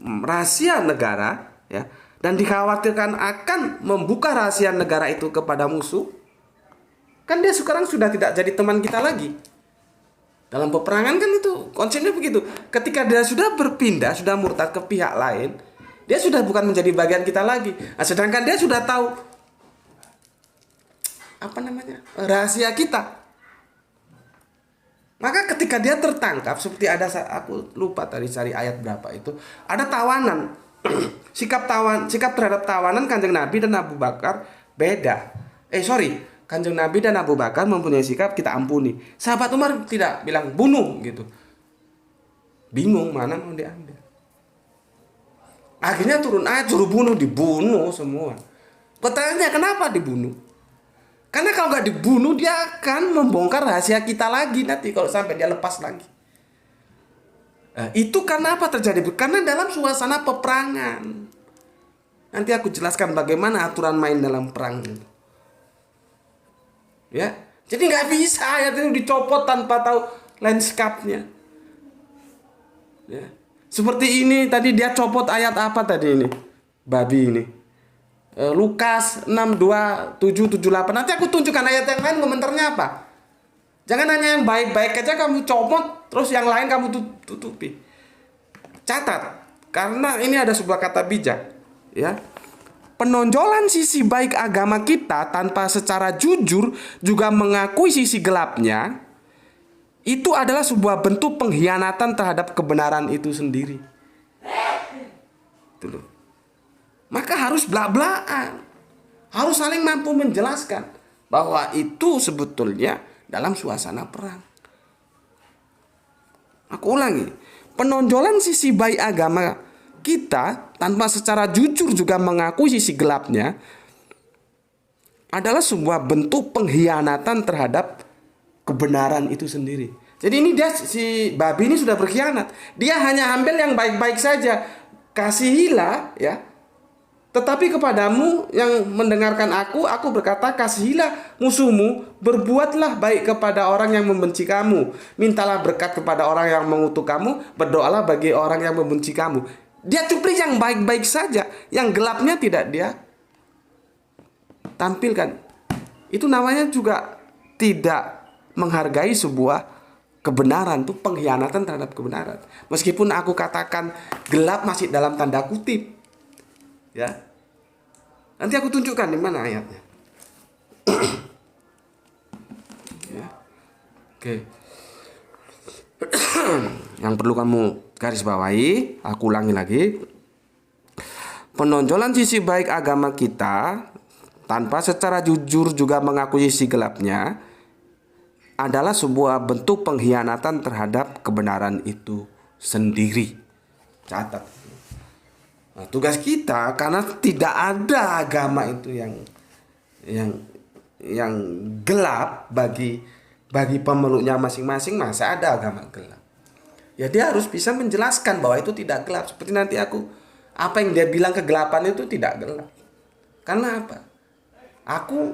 S1: Rahasia negara ya, dan dikhawatirkan akan membuka rahasia negara itu kepada musuh. Kan dia sekarang sudah tidak jadi teman kita lagi. Dalam peperangan kan itu konsepnya begitu. Ketika dia sudah berpindah, sudah murtad ke pihak lain, dia sudah bukan menjadi bagian kita lagi. Nah, sedangkan dia sudah tahu rahasia kita. Maka ketika dia tertangkap, seperti ada, aku lupa tadi cari ayat berapa itu, ada tawanan. sikap terhadap tawanan Kanjeng Nabi dan Abu Bakar beda. Kanjeng Nabi dan Abu Bakar mempunyai sikap kita ampuni. Sahabat Umar tidak, bilang bunuh gitu. Bingung mana mau diambil. Akhirnya turun ayat suruh bunuh, dibunuh semua. Pertanyaannya kenapa dibunuh? Karena kalau nggak dibunuh dia akan membongkar rahasia kita lagi nanti kalau sampai dia lepas lagi. Nah, itu karena apa terjadi? Karena dalam suasana peperangan. Nanti aku jelaskan bagaimana aturan main dalam perang itu. Ya, jadi nggak bisa ayat itu dicopot tanpa tahu landscape-nya. Ya. Seperti ini tadi dia copot ayat apa tadi ini? Babi ini. Lukas 6:27-78. Nanti aku tunjukkan ayat yang lain komentarnya apa. Jangan hanya yang baik-baik aja kamu copot, terus yang lain kamu tutupi. Catat, karena ini ada sebuah kata bijak, ya. Penonjolan sisi baik agama kita tanpa secara jujur juga mengakui sisi gelapnya, itu adalah sebuah bentuk pengkhianatan terhadap kebenaran itu sendiri. Itu loh. Maka harus belak-belakan. Harus saling mampu menjelaskan bahwa itu sebetulnya dalam suasana perang. Aku ulangi. Penonjolan sisi baik agama kita tanpa secara jujur juga mengakui sisi gelapnya adalah sebuah bentuk pengkhianatan terhadap kebenaran itu sendiri. Jadi ini si babi ini sudah berkhianat. Dia hanya ambil yang baik-baik saja. Kasihilah ya. Tetapi kepadamu yang mendengarkan aku berkata, kasihilah musuhmu, berbuatlah baik kepada orang yang membenci kamu. Mintalah berkat kepada orang yang mengutuk kamu, berdoalah bagi orang yang membenci kamu. Dia cuplik yang baik-baik saja, yang gelapnya tidak dia tampilkan. Itu namanya juga tidak menghargai sebuah kebenaran, tuh pengkhianatan terhadap kebenaran. Meskipun aku katakan gelap masih dalam tanda kutip. Ya. Nanti aku tunjukkan di mana ayatnya. Ya. Oke. Yang perlu kamu garis bawahi, aku ulangi lagi. Penonjolan sisi baik agama kita tanpa secara jujur juga mengakui sisi gelapnya adalah sebuah bentuk pengkhianatan terhadap kebenaran itu sendiri. Catat. Nah, tugas kita, karena tidak ada agama itu yang gelap bagi pemeluknya masing-masing. Masa ada agama gelap? Ya dia harus bisa menjelaskan bahwa itu tidak gelap. Seperti nanti apa yang dia bilang kegelapan itu tidak gelap. Karena apa? Aku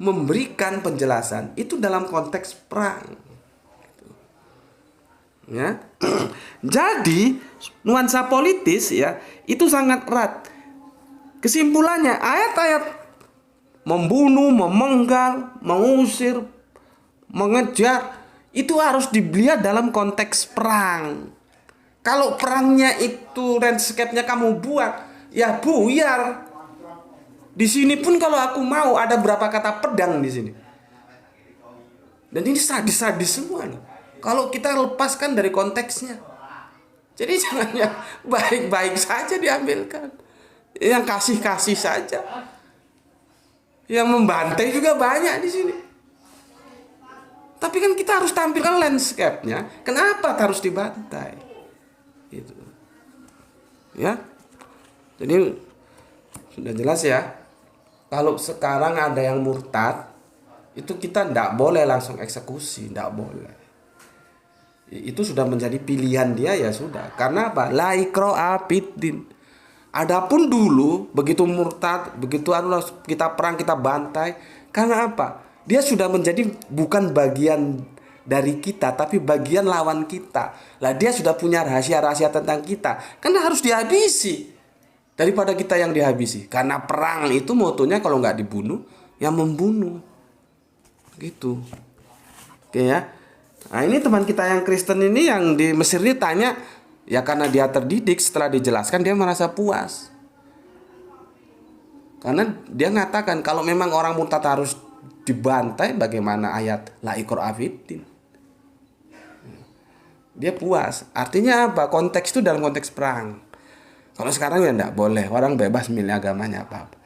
S1: memberikan penjelasan itu dalam konteks perang. Ya. Jadi nuansa politis ya itu sangat erat. Kesimpulannya ayat-ayat membunuh, memenggal, mengusir, mengejar itu harus dilihat dalam konteks perang. Kalau perangnya itu landscape-nya kamu buat, ya buyar. Di sini pun kalau aku mau ada berapa kata pedang di sini. Dan ini sadis-sadis semua nih. Kalau kita lepaskan dari konteksnya. Jadi jangan yang baik-baik saja diambilkan. Yang kasih-kasih saja. Yang membantai juga banyak di sini. Tapi kan kita harus tampilkan landscape-nya. Kenapa harus dibantai? Gitu. Ya. Jadi sudah jelas ya. Kalau sekarang ada yang murtad, itu kita tidak boleh langsung eksekusi, tidak boleh. Itu sudah menjadi pilihan dia ya sudah. Karena apa? La ikraha fiddin. Adapun dulu begitu murtad, begitu kita perang, kita bantai. Karena apa? Dia sudah menjadi bukan bagian dari kita, tapi bagian lawan kita. Lah dia sudah punya rahasia-rahasia tentang kita. Karena harus dihabisi. Daripada kita yang dihabisi. Karena perang itu motonya kalau nggak dibunuh, yang membunuh. Gitu. Oke ya. Nah ini teman kita yang Kristen ini yang di Mesir ini tanya. Ya karena dia terdidik, setelah dijelaskan dia merasa puas. Karena dia mengatakan kalau memang orang murtad harus dibantai, bagaimana ayat la ikraha fiddin. Dia puas. Artinya apa? Konteks itu dalam konteks perang. Kalau sekarang ya enggak boleh. Orang bebas milih agamanya apa-apa.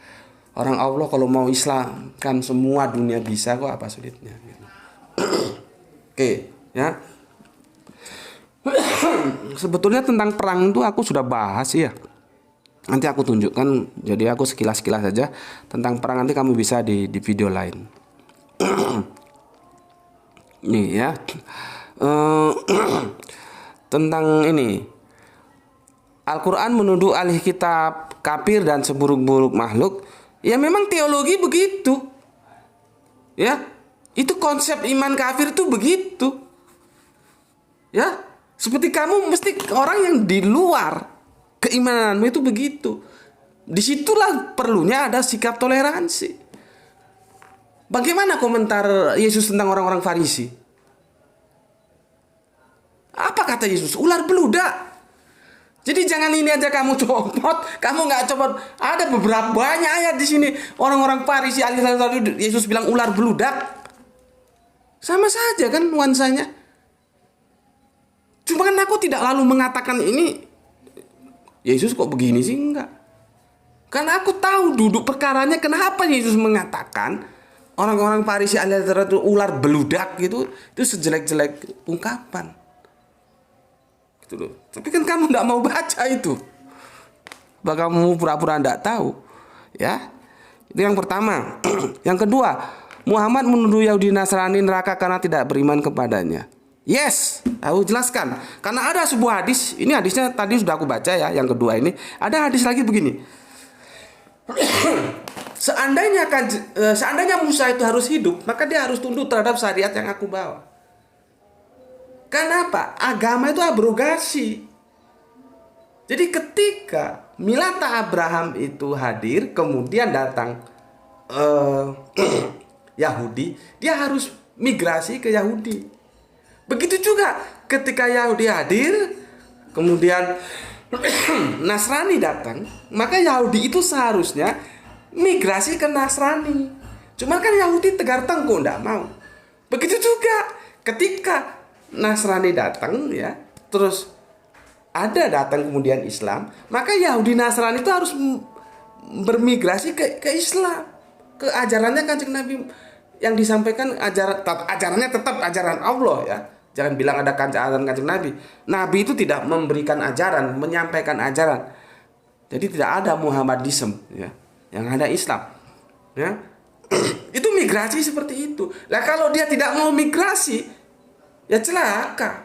S1: Orang Allah kalau mau Islam kan semua dunia bisa kok, apa sulitnya. Oke, ya. Sebetulnya tentang perang itu aku sudah bahas ya. Nanti aku tunjukkan. Jadi aku sekilas-sekilas saja tentang perang, nanti kamu bisa di video lain. Nih ya. Tentang ini. Al-Quran menuduh ahli kitab kafir dan seburuk-buruk makhluk. Ya memang teologi begitu. Ya, itu konsep iman kafir itu begitu. Ya, seperti kamu mesti orang yang di luar keimananmu itu begitu. Disitulah perlunya ada sikap toleransi. Bagaimana komentar Yesus tentang orang-orang Farisi? Apa kata Yesus? Ular beludak. Jadi jangan ini aja kamu copot, kamu nggak copot. Ada beberapa banyak ayat di sini. Orang-orang Farisi, Yesus bilang ular beludak. Sama saja kan nuansanya. Cuma kan aku tidak lalu mengatakan ini. Yesus kok begini sih? Enggak. Karena aku tahu duduk perkaranya kenapa Yesus mengatakan orang-orang Farisi itu ular beludak gitu. Itu sejelek-jelek ungkapan. Gitu loh. Tapi kan kamu tidak mau baca itu. Bahkan kamu pura-pura tidak tahu. Ya. Itu yang pertama. Yang kedua, Muhammad menuduh Yahudi Nasrani neraka karena tidak beriman kepadanya. Yes, aku jelaskan. Karena ada sebuah hadis, ini hadisnya tadi sudah aku baca ya, yang kedua ini. Ada hadis lagi begini. Seandainya Musa itu harus hidup, maka dia harus tunduk terhadap syariat yang aku bawa. Kenapa? Agama itu abrogasi. Jadi ketika milata Abraham itu hadir, kemudian datang Yahudi, dia harus migrasi ke Yahudi. Begitu juga ketika Yahudi hadir, kemudian Nasrani datang, maka Yahudi itu seharusnya migrasi ke Nasrani. Cuma kan Yahudi tegar tengkuk, tidak mau. Begitu juga ketika Nasrani datang, ya, terus ada datang kemudian Islam, maka Yahudi Nasrani itu harus bermigrasi ke Islam, ke ajarannya Kanjeng Nabi yang disampaikan. Ajarannya tetap ajaran Allah, ya. Jangan bilang ada ajaran Kanjeng Nabi. Nabi itu tidak memberikan ajaran, menyampaikan ajaran. Jadi tidak ada Muhammadisme, ya. Yang ada Islam, ya. Itu migrasi seperti itu. Lah kalau dia tidak mau migrasi, ya celaka.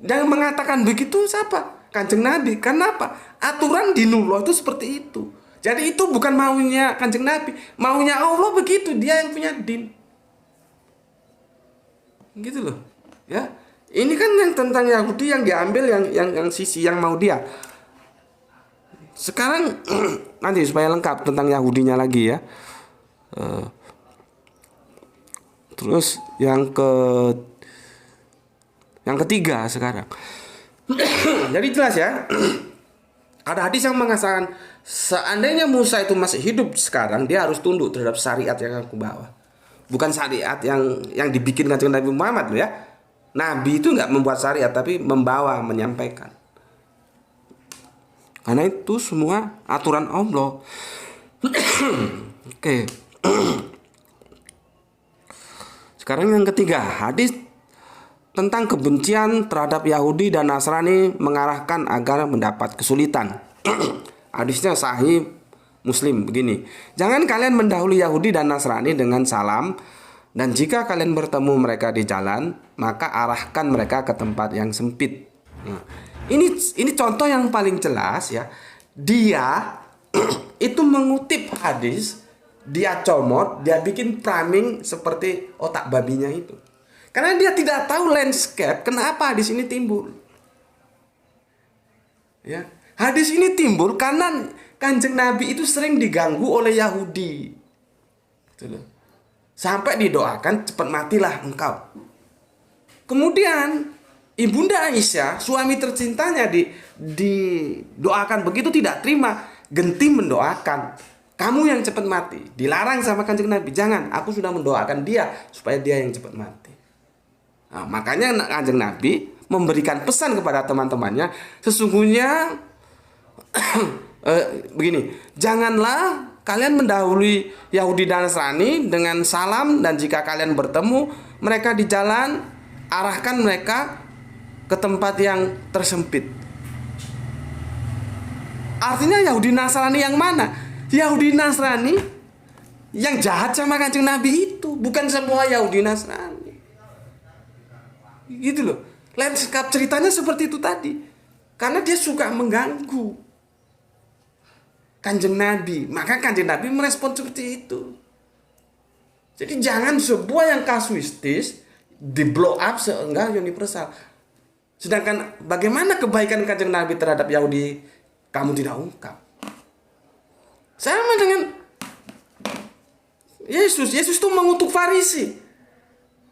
S1: Yang mengatakan begitu siapa? Kanjeng Nabi. Kenapa? Aturan dinullah itu seperti itu. Jadi itu bukan maunya Kanjeng Nabi, maunya Allah begitu. Dia yang punya din. Gitu loh, ya. Ini kan yang tentang Yahudi yang diambil, yang sisi yang mau dia. Sekarang nanti supaya lengkap tentang Yahudinya lagi, ya. Terus yang ketiga sekarang. Jadi jelas, ya. Ada hadis yang mengatakan seandainya Musa itu masih hidup sekarang, dia harus tunduk terhadap syariat yang aku bawa. Bukan syariat yang dibikin Kanjeng Nabi Muhammad, ya. Nabi itu nggak membuat syariat, tapi membawa, menyampaikan. Karena itu semua aturan Allah. Oke. Sekarang yang ketiga, hadis tentang kebencian terhadap Yahudi dan Nasrani mengarahkan agar mendapat kesulitan. Hadisnya sahih Muslim begini. Jangan kalian mendahului Yahudi dan Nasrani dengan salam, dan jika kalian bertemu mereka di jalan, maka arahkan mereka ke tempat yang sempit. Nah, ini contoh yang paling jelas, ya. Dia itu mengutip hadis, dia comot, dia bikin framing seperti otak babinya itu. Karena dia tidak tahu landscape kenapa hadis ini timbul. Ya, hadis ini timbul karena Kanjeng Nabi itu sering diganggu oleh Yahudi. Sampai didoakan, cepat matilah engkau. Kemudian Ibunda Aisyah, suami tercintanya, didoakan begitu tidak terima, genti mendoakan, kamu yang cepat mati. Dilarang sama Kanjeng Nabi, jangan, aku sudah mendoakan dia supaya dia yang cepat mati. Nah, makanya Kanjeng Nabi memberikan pesan kepada teman-temannya, sesungguhnya begini, janganlah kalian mendahului Yahudi dan Nasrani dengan salam, dan jika kalian bertemu mereka di jalan, arahkan mereka ke tempat yang tersempit. Artinya Yahudi Nasrani yang mana? Yahudi Nasrani yang jahat sama Kanjeng Nabi itu, bukan semua Yahudi Nasrani. Gitu loh. Landscape ceritanya seperti itu tadi. Karena dia suka mengganggu Kanjeng Nabi, maka Kanjeng Nabi merespon seperti itu. Jadi jangan sebuah yang kasuistis di blow up seenggak universal. Sedangkan bagaimana kebaikan Kanjeng Nabi terhadap Yahudi kamu tidak ungkap. Sama dengan Yesus itu mengutuk Farisi.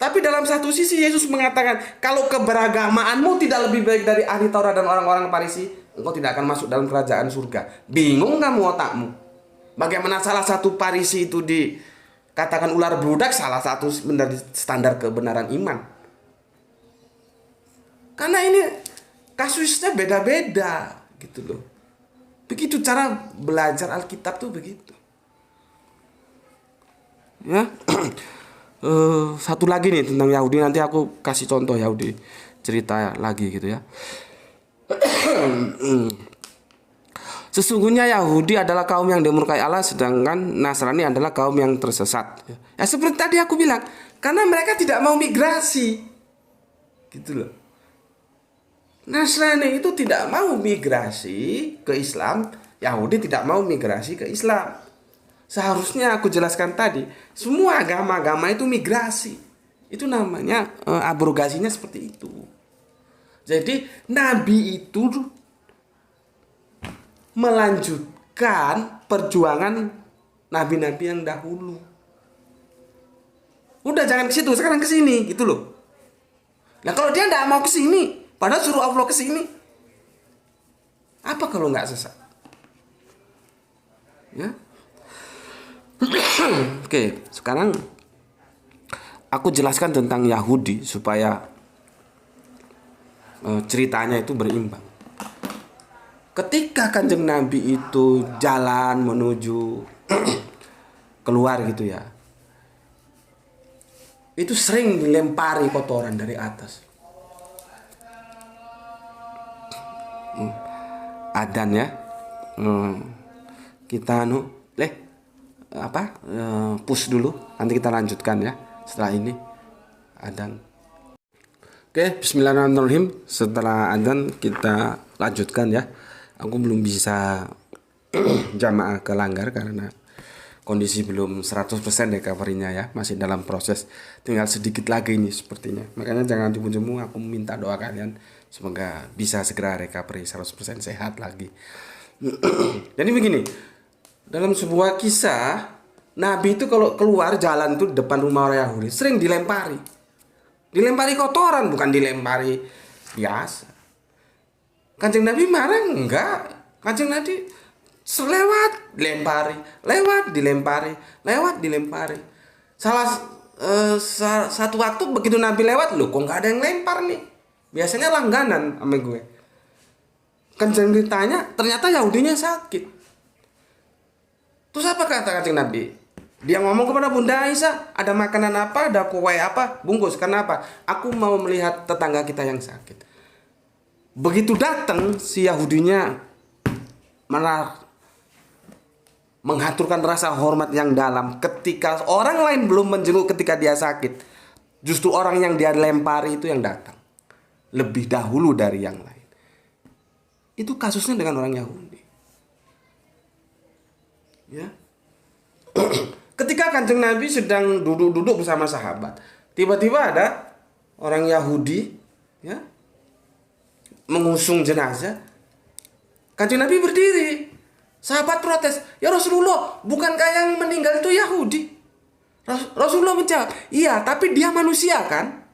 S1: Tapi dalam satu sisi Yesus mengatakan, kalau keberagamaanmu tidak lebih baik dari ahli Taurat dan orang-orang Farisi, engkau tidak akan masuk dalam kerajaan surga. Bingung kamu otakmu? Bagaimana salah satu Farisi itu dikatakan ular beludak, salah satu menjadi standar kebenaran iman. Karena ini kasusnya beda-beda gitu loh. Begitu cara belajar Alkitab tuh begitu. Ya. Satu lagi nih tentang Yahudi, nanti aku kasih contoh Yahudi, cerita lagi gitu, ya. Sesungguhnya Yahudi adalah kaum yang dimurkai Allah, sedangkan Nasrani adalah kaum yang tersesat. Ya seperti tadi aku bilang, karena mereka tidak mau migrasi, gitu loh. Nasrani itu tidak mau migrasi ke Islam, Yahudi tidak mau migrasi ke Islam. Seharusnya aku jelaskan tadi, semua agama-agama itu migrasi. Itu namanya abrogasinya seperti itu. Jadi Nabi itu melanjutkan perjuangan nabi-nabi yang dahulu. Udah jangan ke situ, sekarang ke sini gitu loh. Nah kalau dia nggak mau ke sini, padahal suruh Allah ke sini, apa kalau nggak sesat? Ya. Oke, sekarang aku jelaskan tentang Yahudi supaya ceritanya itu berimbang. Ketika Kanjeng Nabi itu jalan menuju keluar gitu ya, itu sering dilempari kotoran dari atas. Adan ya, kita push dulu, nanti kita lanjutkan ya setelah ini adan. Oke, bismillahirrahmanirrahim. Setelah adzan kita lanjutkan ya. Aku belum bisa jamaah ke Langgar karena kondisi belum 100% recovery-nya ya. Masih dalam proses. Tinggal sedikit lagi ini sepertinya. Makanya jangan jemu-jemu, aku minta doa kalian semoga bisa segera recovery 100% sehat lagi. Jadi begini, dalam sebuah kisah, Nabi itu kalau keluar jalan tuh depan rumah orang Yahudi sering dilempari kotoran, bukan dilempari biasa. Kanjeng Nabi marah? Enggak. Kanjeng Nabi lewat dilempari. Satu waktu begitu Nabi lewat, loh kok nggak ada yang lempar nih? Biasanya langganan sama gue. Kanjeng ditanya, ternyata Yahudinya sakit. Terus apa kata Kanjeng Nabi? Dia ngomong kepada Bunda Aisyah, ada makanan apa, ada kue apa, bungkus. Kenapa? Aku mau melihat tetangga kita yang sakit. Begitu datang, si Yahudinya menghaturkan rasa hormat yang dalam. Ketika orang lain belum menjenguk ketika dia sakit, justru orang yang dia lempari itu yang datang. Lebih dahulu dari yang lain. Itu kasusnya dengan orang Yahudi. Ya. Ketika Kanjeng Nabi sedang duduk-duduk bersama sahabat, tiba-tiba ada orang Yahudi ya mengusung jenazah. Kanjeng Nabi berdiri. Sahabat protes, "Ya Rasulullah, bukankah yang meninggal itu Yahudi?" Rasulullah menjawab, "Iya, tapi dia manusia kan?"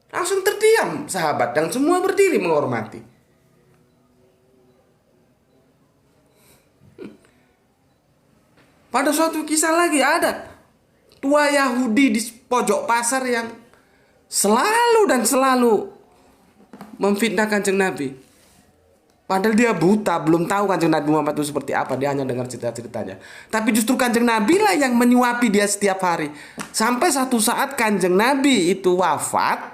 S1: Langsung terdiam sahabat dan semua berdiri menghormati. Pada suatu kisah lagi ada tua Yahudi di pojok pasar yang selalu memfitnah Kanjeng Nabi. Padahal dia buta, belum tahu Kanjeng Nabi Muhammad itu seperti apa, dia hanya dengar cerita-ceritanya. Tapi justru Kanjeng Nabi lah yang menyuapi dia setiap hari. Sampai satu saat Kanjeng Nabi itu wafat,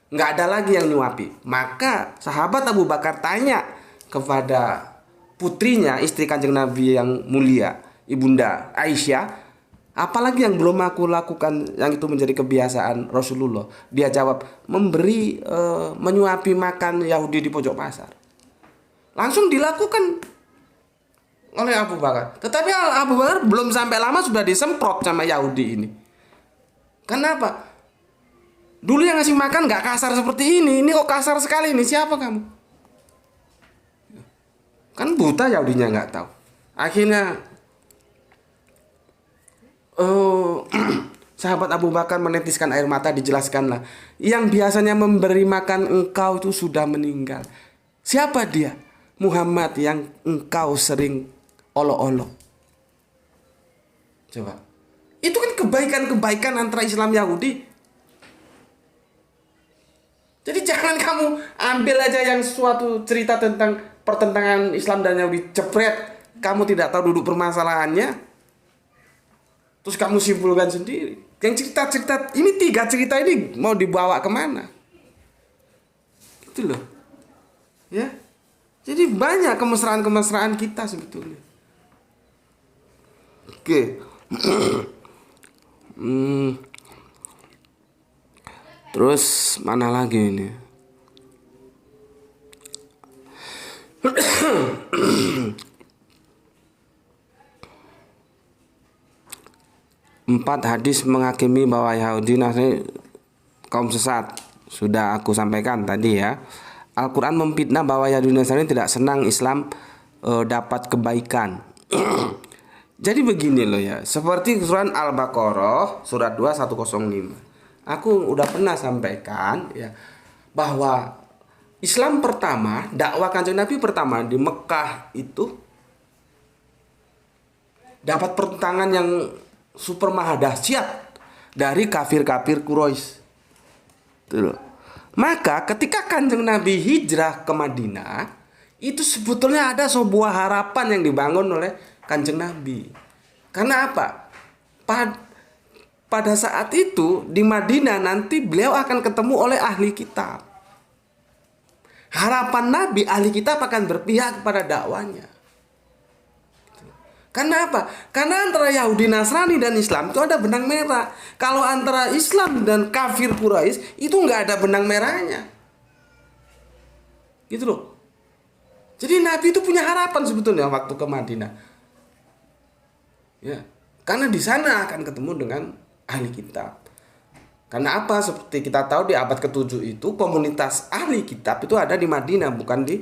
S1: nggak ada lagi yang nyuapi. Maka sahabat Abu Bakar tanya kepada putrinya, istri Kanjeng Nabi yang mulia, Ibunda Aisyah, apalagi yang belum aku lakukan yang itu menjadi kebiasaan Rasulullah? Dia jawab, menyuapi makan Yahudi di pojok pasar. Langsung dilakukan oleh Abu Bakar. Tetapi Abu Bakar belum sampai lama sudah disemprot sama Yahudi ini. Kenapa? Dulu yang ngasih makan gak kasar seperti ini kok kasar sekali ini, siapa kamu? Kan buta Yahudinya gak tahu. Akhirnya sahabat Abu Bakar menetiskan air mata, dijelaskanlah. Yang biasanya memberi makan engkau itu sudah meninggal. Siapa dia? Muhammad yang engkau sering olok-olok. Coba. Itu kan kebaikan-kebaikan antara Islam Yahudi. Jadi jangan kamu ambil aja yang suatu cerita tentang pertentangan Islam dan Yahudi, jepret. Kamu tidak tahu duduk permasalahannya. Terus kamu simpulkan sendiri. Yang cerita-cerita ini, 3 cerita ini mau dibawa kemana? Gitu loh. Ya. Jadi banyak kemesraan-kemesraan kita sebetulnya. Oke. Terus mana lagi ini? Empat hadis menghakimi bahwa Yahudi Nasrani kaum sesat. Sudah aku sampaikan tadi ya. Al-Quran memfitnah bahwa Yahudi Nasrani tidak senang Islam dapat kebaikan. Jadi begini loh ya, seperti surat Al-Baqarah surat 2105. Aku udah pernah sampaikan ya bahwa Islam pertama, dakwah Kanjeng Nabi pertama di Mekah itu dapat pertentangan yang super maha dahsyat dari kafir-kafir Quraisy. Tuh. Maka ketika Kanjeng Nabi hijrah ke Madinah, itu sebetulnya ada sebuah harapan yang dibangun oleh Kanjeng Nabi. Karena apa? Pada saat itu di Madinah nanti beliau akan ketemu oleh ahli kitab. Harapan Nabi, ahli kitab akan berpihak kepada dakwanya. Karena apa? Karena antara Yahudi, Nasrani, dan Islam itu ada benang merah. Kalau antara Islam dan kafir Quraisy itu nggak ada benang merahnya. Gitu loh. Jadi Nabi itu punya harapan sebetulnya waktu ke Madinah. Ya, karena di sana akan ketemu dengan ahli kitab. Karena apa? Seperti kita tahu di abad ke-7 itu komunitas ahli kitab itu ada di Madinah, bukan di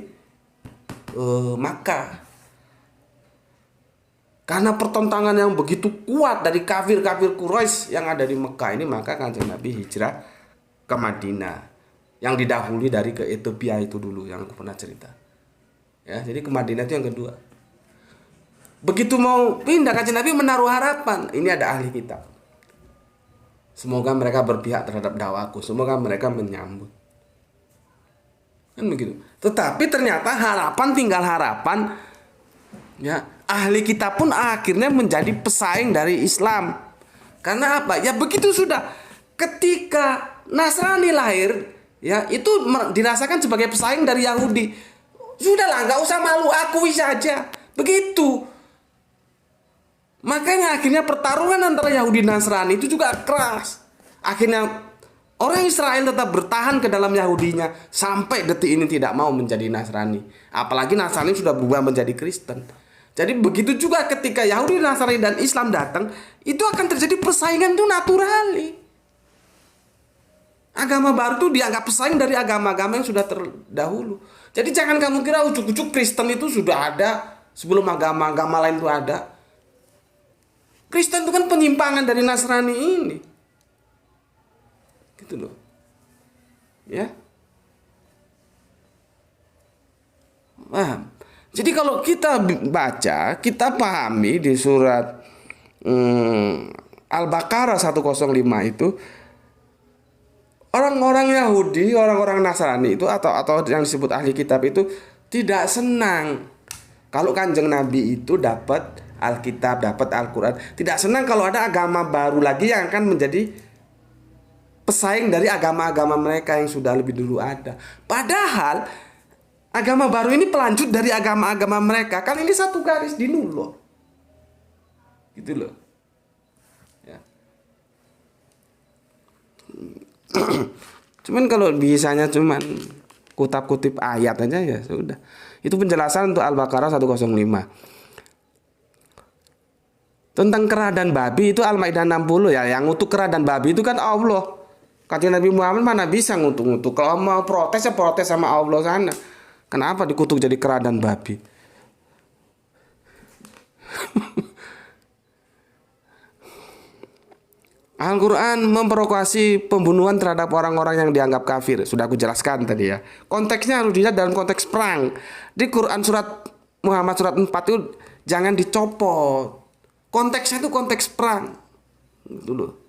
S1: Makkah. Karena pertentangan yang begitu kuat dari kafir-kafir Quraisy yang ada di Mekah ini, maka Kanjeng Nabi hijrah ke Madinah. Yang didahului dari ke Ethiopia itu dulu yang aku pernah cerita. Ya, jadi ke Madinah itu yang kedua. Begitu mau pindah, Kanjeng Nabi menaruh harapan, ini ada ahli kitab. Semoga mereka berpihak terhadap dakwaku, semoga mereka menyambut. Kan begitu. Tetapi ternyata harapan tinggal harapan. Ya, ahli kitab pun akhirnya menjadi pesaing dari Islam. Karena apa? Ya begitu sudah. Ketika Nasrani lahir, ya itu dirasakan sebagai pesaing dari Yahudi. Sudahlah, nggak usah malu, akui saja. Begitu. Makanya akhirnya pertarungan antara Yahudi dan Nasrani itu juga keras. Akhirnya orang Israel tetap bertahan ke dalam Yahudinya sampai detik ini tidak mau menjadi Nasrani. Apalagi Nasrani sudah berubah menjadi Kristen. Jadi begitu juga ketika Yahudi, Nasrani, dan Islam datang, itu akan terjadi persaingan itu naturali. Agama baru itu dianggap pesaing dari agama-agama yang sudah terdahulu. Jadi jangan kamu kira ujuk-ujuk Kristen itu sudah ada sebelum agama-agama lain itu ada. Kristen itu kan penyimpangan dari Nasrani ini. Gitu loh. Ya. Paham? Jadi kalau kita baca, kita pahami di surat Al-Baqarah 105 itu, orang-orang Yahudi, orang-orang Nasrani itu atau yang disebut ahli kitab itu tidak senang kalau Kanjeng Nabi itu dapat Alkitab, dapat Al-Quran. Tidak senang kalau ada agama baru lagi yang akan menjadi pesaing dari agama-agama mereka yang sudah lebih dulu ada. Padahal agama baru ini pelanjut dari agama-agama mereka. Kan ini satu garis dinulur. Gitu loh. Ya. Cuman kalau bisanya cuman kutip-kutip ayat aja ya sudah. Itu penjelasan untuk Al-Baqarah 105. Tentang kera dan babi itu Al-Maidah 60 ya. Yang ngutuk kera dan babi itu kan Allah. Kanjeng Nabi Muhammad mana bisa ngutuk-ngutuk. Kalau mau protes ya protes sama Allah sana. Kenapa dikutuk jadi kera dan babi? Al-Quran memprovokasi pembunuhan terhadap orang-orang yang dianggap kafir. Sudah aku jelaskan tadi ya. Konteksnya harus dilihat dalam konteks perang. Di Quran surat Muhammad surat 4 itu jangan dicopot. Konteksnya itu konteks perang. Dulu.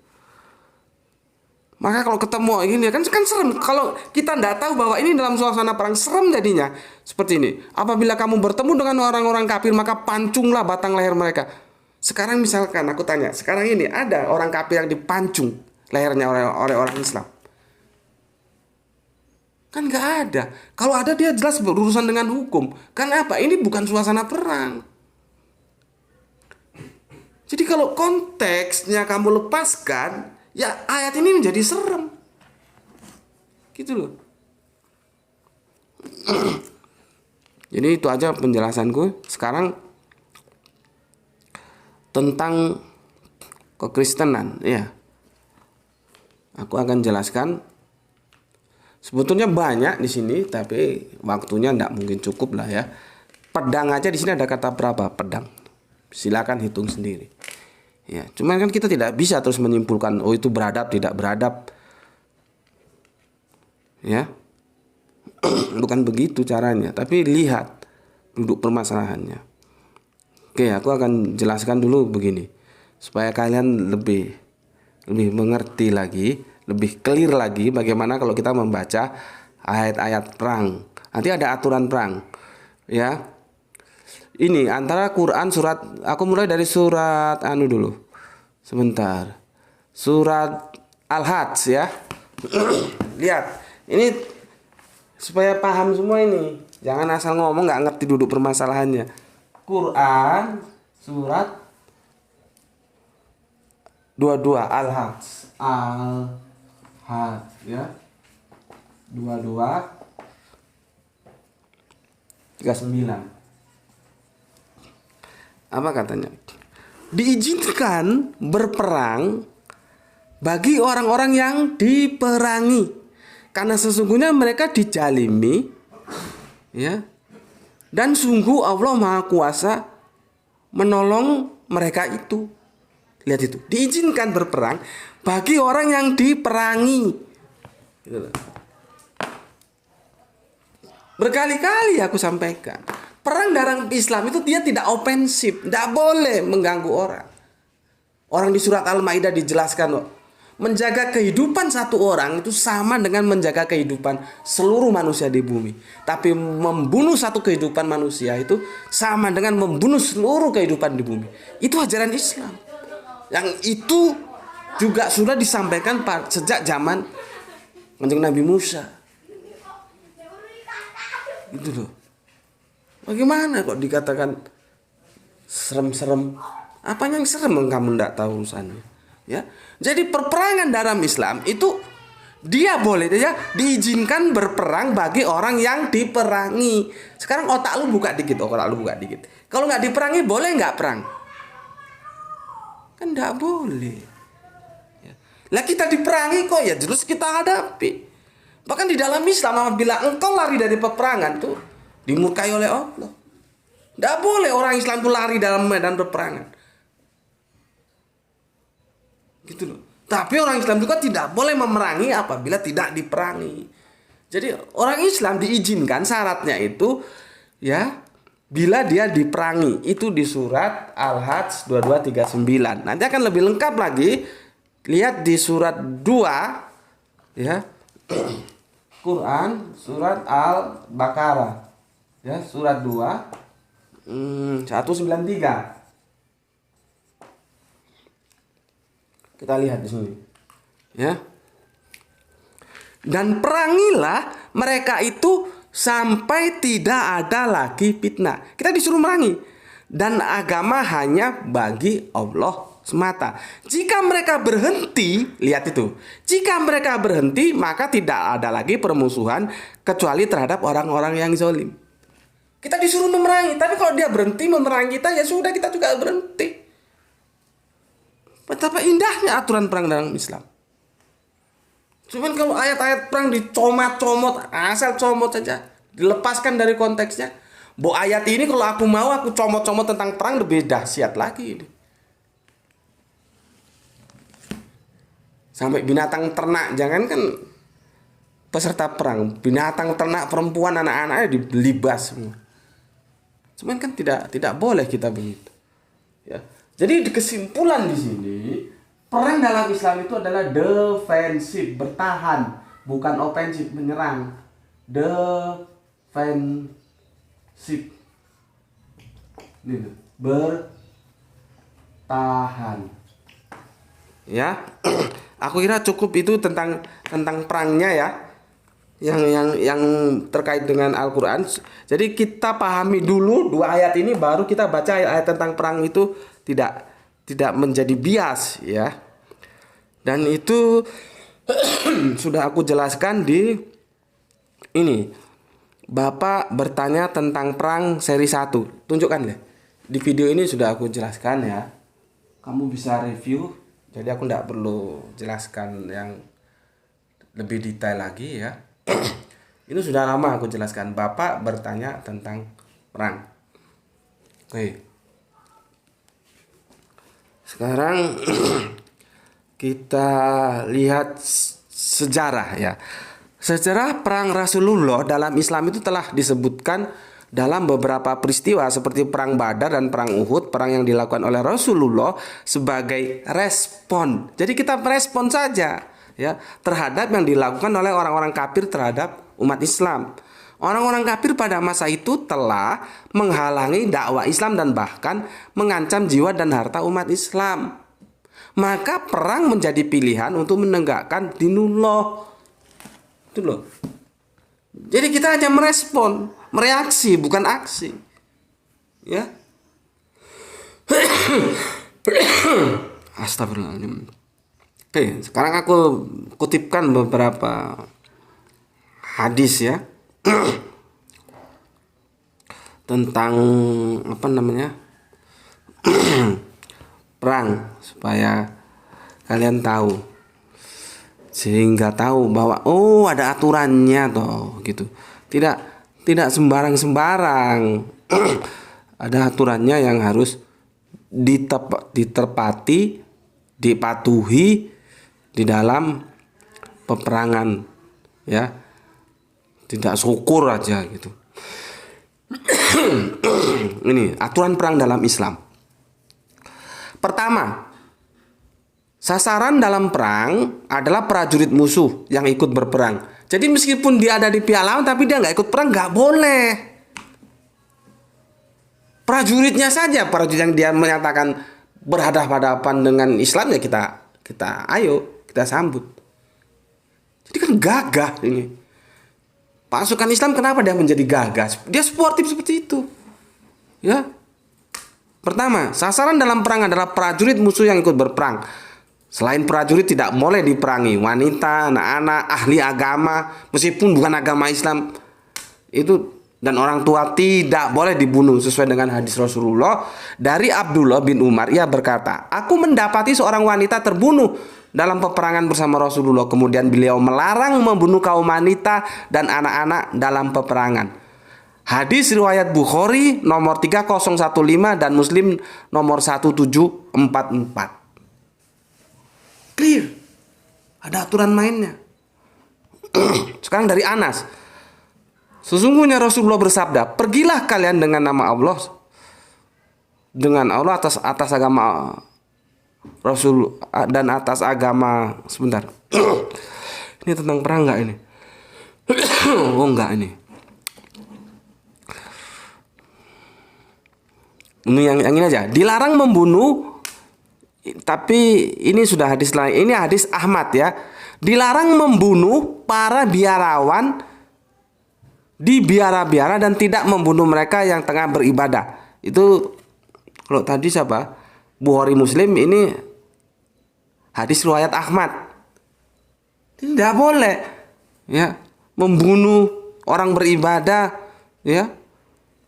S1: Maka kalau ketemu ini kan serem. Kalau kita tidak tahu bahwa ini dalam suasana perang, serem jadinya. Seperti ini. Apabila kamu bertemu dengan orang-orang kafir, maka pancunglah batang leher mereka. Sekarang misalkan aku tanya, sekarang ini ada orang kafir yang dipancung lehernya oleh orang Islam. Kan nggak ada. Kalau ada dia jelas berurusan dengan hukum. Kan apa? Ini bukan suasana perang. Jadi kalau konteksnya kamu lepaskan, ya ayat ini menjadi serem. Gitu loh. Jadi itu aja penjelasanku. Sekarang tentang kekristenan ya. Aku akan jelaskan. Sebetulnya banyak di sini tapi waktunya tidak mungkin cukup lah ya. Pedang aja di sini ada kata berapa? Pedang. Silakan hitung sendiri. Ya, cuman kan kita tidak bisa terus menyimpulkan oh itu beradab tidak beradab. Ya. Bukan begitu caranya, tapi lihat duduk permasalahannya. Oke, aku akan jelaskan dulu begini supaya kalian lebih mengerti lagi, lebih clear lagi bagaimana kalau kita membaca ayat-ayat perang. Nanti ada aturan perang. Ya. Ini antara Quran surat, aku mulai dari surat dulu. Sebentar. Surat Al-Hajj ya. Lihat, ini supaya paham semua ini. Jangan asal ngomong nggak ngerti duduk permasalahannya. Quran surat 22 Al-Hajj. Al-Hajj ya. 22 39. Apa katanya? Diizinkan berperang bagi orang-orang yang diperangi karena sesungguhnya mereka dijalimi ya. Dan sungguh Allah Maha Kuasa menolong mereka itu. Lihat itu, diizinkan berperang bagi orang yang diperangi. Berkali-kali aku sampaikan, perang dalam Islam itu dia tidak ofensif, tidak boleh mengganggu orang. Orang di surat Al-Maidah dijelaskan loh, menjaga kehidupan satu orang itu sama dengan menjaga kehidupan seluruh manusia di bumi. Tapi membunuh satu kehidupan manusia itu sama dengan membunuh seluruh kehidupan di bumi. Itu ajaran Islam. Yang itu juga sudah disampaikan sejak zaman Kanjeng Nabi Musa. Gitu loh. Bagaimana kok dikatakan serem-serem? Apa yang serem kamu tidak tahu urusannya? Ya. Jadi perperangan dalam Islam itu dia boleh ya diizinkan berperang bagi orang yang diperangi. Sekarang otak lu buka dikit, Kalau nggak diperangi boleh nggak perang? Kan nggak boleh. Ya. Lah kita diperangi kok ya terus kita hadapi. Bahkan di dalam Islam apabila engkau lari dari peperangan tuh dimurkai oleh Allah. Tidak boleh orang Islam itu lari dalam medan peperangan. Gitu loh. Tapi orang Islam juga tidak boleh memerangi apabila tidak diperangi. Jadi orang Islam diizinkan syaratnya itu ya bila dia diperangi. Itu di surat Al-Hajj 2239. Nanti akan lebih lengkap lagi. Lihat di surat 2 ya. Quran surat Al-Baqarah ya, surat 2 193. Kita lihat di sini ya. Dan perangilah mereka itu sampai tidak ada lagi fitnah. Kita disuruh merangi. Dan agama hanya bagi Allah semata. Jika mereka berhenti, lihat itu. Jika mereka berhenti, maka tidak ada lagi permusuhan kecuali terhadap orang-orang yang zalim. Kita disuruh memerangi, tapi kalau dia berhenti memerangi kita, ya sudah kita juga berhenti. Betapa indahnya aturan perang dalam Islam. Cuman kalau ayat-ayat perang dicomot-comot, asal comot saja, dilepaskan dari konteksnya. Bo ayat ini kalau aku mau aku comot-comot tentang perang lebih dahsyat lagi ini. Sampai binatang ternak, jangan kan peserta perang, binatang ternak perempuan anak-anaknya dilibas semua. Cuman kan tidak boleh kita begitu. Ya. Jadi kesimpulan di sini, perang dalam Islam itu adalah defensif, bertahan, bukan ofensif, menyerang. Defensif. Ini bertahan. Ya. Aku kira cukup itu tentang perangnya ya. Yang terkait dengan Al-Qur'an. Jadi kita pahami dulu 2 ayat ini baru kita baca ayat tentang perang itu tidak menjadi bias ya. Dan itu sudah aku jelaskan di ini. Bapak bertanya tentang perang seri 1. Tunjukkan deh. Di video ini sudah aku jelaskan ya. Kamu bisa review. Jadi aku tidak perlu jelaskan yang lebih detail lagi ya. Ini sudah lama aku jelaskan. Bapak bertanya tentang perang. Oke. Sekarang kita lihat sejarah ya. Sejarah perang Rasulullah dalam Islam itu telah disebutkan dalam beberapa peristiwa seperti perang Badar dan perang Uhud, perang yang dilakukan oleh Rasulullah sebagai respon. Jadi kita merespon saja ya terhadap yang dilakukan oleh orang-orang kafir terhadap umat Islam. Orang-orang kafir pada masa itu telah menghalangi dakwah Islam dan bahkan mengancam jiwa dan harta umat Islam. Maka perang menjadi pilihan untuk menegakkan dinullah. Itu loh. Jadi kita hanya merespon, mereaksi, bukan aksi. Ya. Astagfirullahaladzim. Oke, sekarang aku kutipkan beberapa hadis ya. Tentang apa namanya? Perang, supaya kalian tahu, sehingga tahu bahwa oh ada aturannya toh gitu. Tidak sembarang ada aturannya yang harus ditepati, dipatuhi di dalam peperangan ya. Tidak syukur aja gitu. Ini aturan perang dalam Islam. Pertama, sasaran dalam perang adalah prajurit musuh yang ikut berperang. Jadi meskipun dia ada di pihak lawan tapi dia nggak ikut perang, nggak boleh. Prajuritnya saja, prajurit yang dia menyatakan berhadapan-hadapan dengan Islam ya kita sambut. Jadi kan gagah ini. Pasukan Islam kenapa dia menjadi gagah? Dia sportif seperti itu. Ya. Pertama, sasaran dalam perang adalah prajurit musuh yang ikut berperang. Selain prajurit tidak boleh diperangi wanita, anak-anak, ahli agama, meskipun bukan agama Islam. Itu dan orang tua tidak boleh dibunuh sesuai dengan hadis Rasulullah dari Abdullah bin Umar. Ia berkata, "Aku mendapati seorang wanita terbunuh dalam peperangan bersama Rasulullah. Kemudian beliau melarang membunuh kaum wanita dan anak-anak dalam peperangan." Hadis riwayat Bukhari nomor 3015 dan Muslim nomor 1744. Clear. Ada aturan mainnya. Sekarang dari Anas. Sesungguhnya Rasulullah bersabda, "Pergilah kalian dengan nama Allah, atas agama Rasul dan atas agama." Sebentar. Ini tentang perang enggak ini? Oh enggak ini. Ini yang ini aja. Dilarang membunuh, tapi ini sudah hadis lain. Ini hadis Ahmad ya. Dilarang membunuh para biarawan di biara-biara dan tidak membunuh mereka yang tengah beribadah. Itu kalau tadi siapa? Bukhari Muslim, ini hadis riwayat Ahmad. Tidak boleh ya membunuh orang beribadah ya.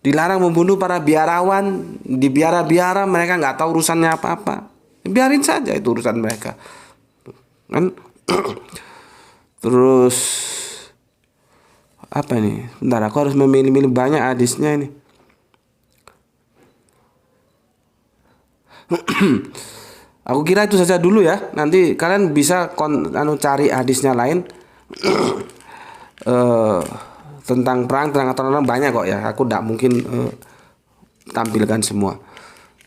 S1: Dilarang membunuh para biarawan di biara-biara, mereka nggak tahu urusannya apa-apa. Biarin saja itu urusan mereka. Kan? Terus apa ini? Bentar, aku harus memilih-milih banyak hadisnya ini. Aku kira itu saja dulu ya. Nanti kalian bisa cari hadisnya lain. Tentang perang, tentang aturan banyak kok ya. Aku tidak mungkin tampilkan semua.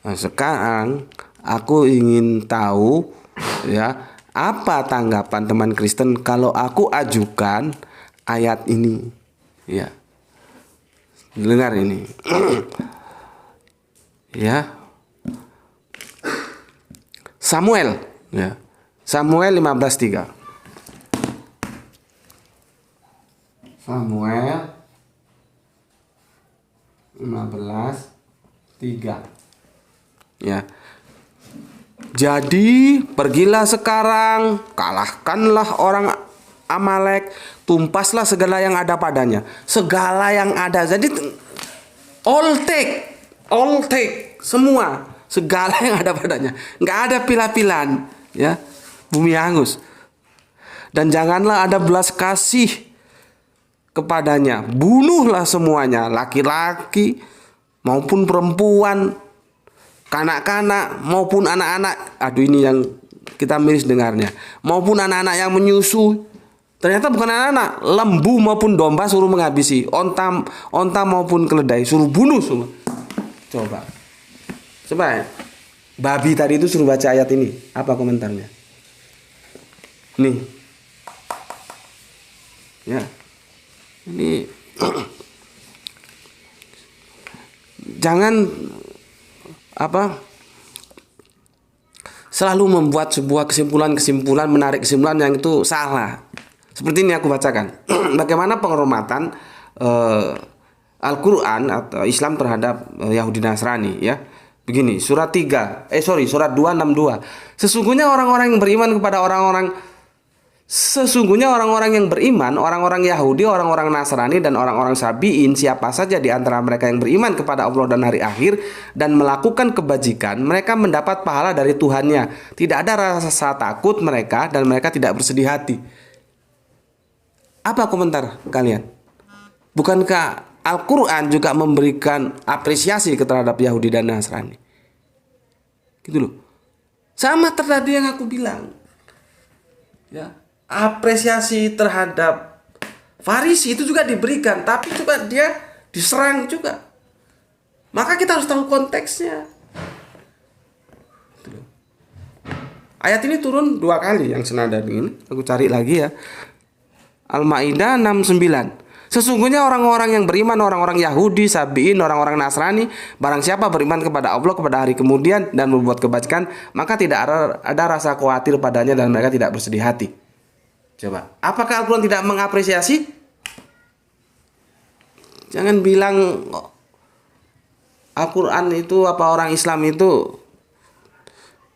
S1: Nah, sekarang aku ingin tahu ya, apa tanggapan teman Kristen kalau aku ajukan ayat ini ya. Dengar ini. Ya. Samuel ya. Samuel 15:3. Samuel 15:3. Ya. Jadi pergilah sekarang, kalahkanlah orang Amalek, tumpaslah segala yang ada padanya. Segala yang ada. Jadi all take semua, segala yang ada padanya. Enggak ada pilah-pilahan, ya. Bumi hangus. Dan janganlah ada belas kasih kepadanya. Bunuhlah semuanya, laki-laki maupun perempuan, kanak-kanak maupun anak-anak, aduh ini yang kita miris dengarnya, maupun anak-anak yang menyusu, ternyata bukan anak-anak, lembu maupun domba suruh menghabisi, onta maupun keledai suruh bunuh semua. Coba babi tadi itu suruh baca ayat ini, apa komentarnya? Nih, ya, ini jangan selalu membuat sebuah kesimpulan, menarik kesimpulan yang itu salah. Seperti ini aku bacakan. Bagaimana penghormatan Al-Quran atau Islam terhadap Yahudi Nasrani, ya. Begini, surat 262. Sesungguhnya orang-orang yang beriman, orang-orang Yahudi, orang-orang Nasrani, dan orang-orang Sabi'in, siapa saja di antara mereka yang beriman kepada Allah dan hari akhir dan melakukan kebajikan, mereka mendapat pahala dari Tuhannya. Tidak ada rasa takut mereka dan mereka tidak bersedih hati. Apa komentar kalian? Bukankah Al-Quran juga memberikan apresiasi terhadap Yahudi dan Nasrani? Gitu loh. Sama tadi yang aku bilang. Ya, apresiasi terhadap Farisi itu juga diberikan, tapi juga dia diserang juga. Maka kita harus tahu konteksnya. Gitu loh. Ayat ini turun 2 kali yang senada ini. Aku cari lagi ya. Al-Maidah 69. Sesungguhnya orang-orang yang beriman, orang-orang Yahudi, Sabi'in, orang-orang Nasrani, barang siapa beriman kepada Allah, kepada hari kemudian, dan berbuat kebajikan, maka tidak ada rasa khawatir padanya dan mereka tidak bersedih hati. Coba, apakah Al-Quran tidak mengapresiasi? Jangan bilang Al-Quran itu, orang Islam itu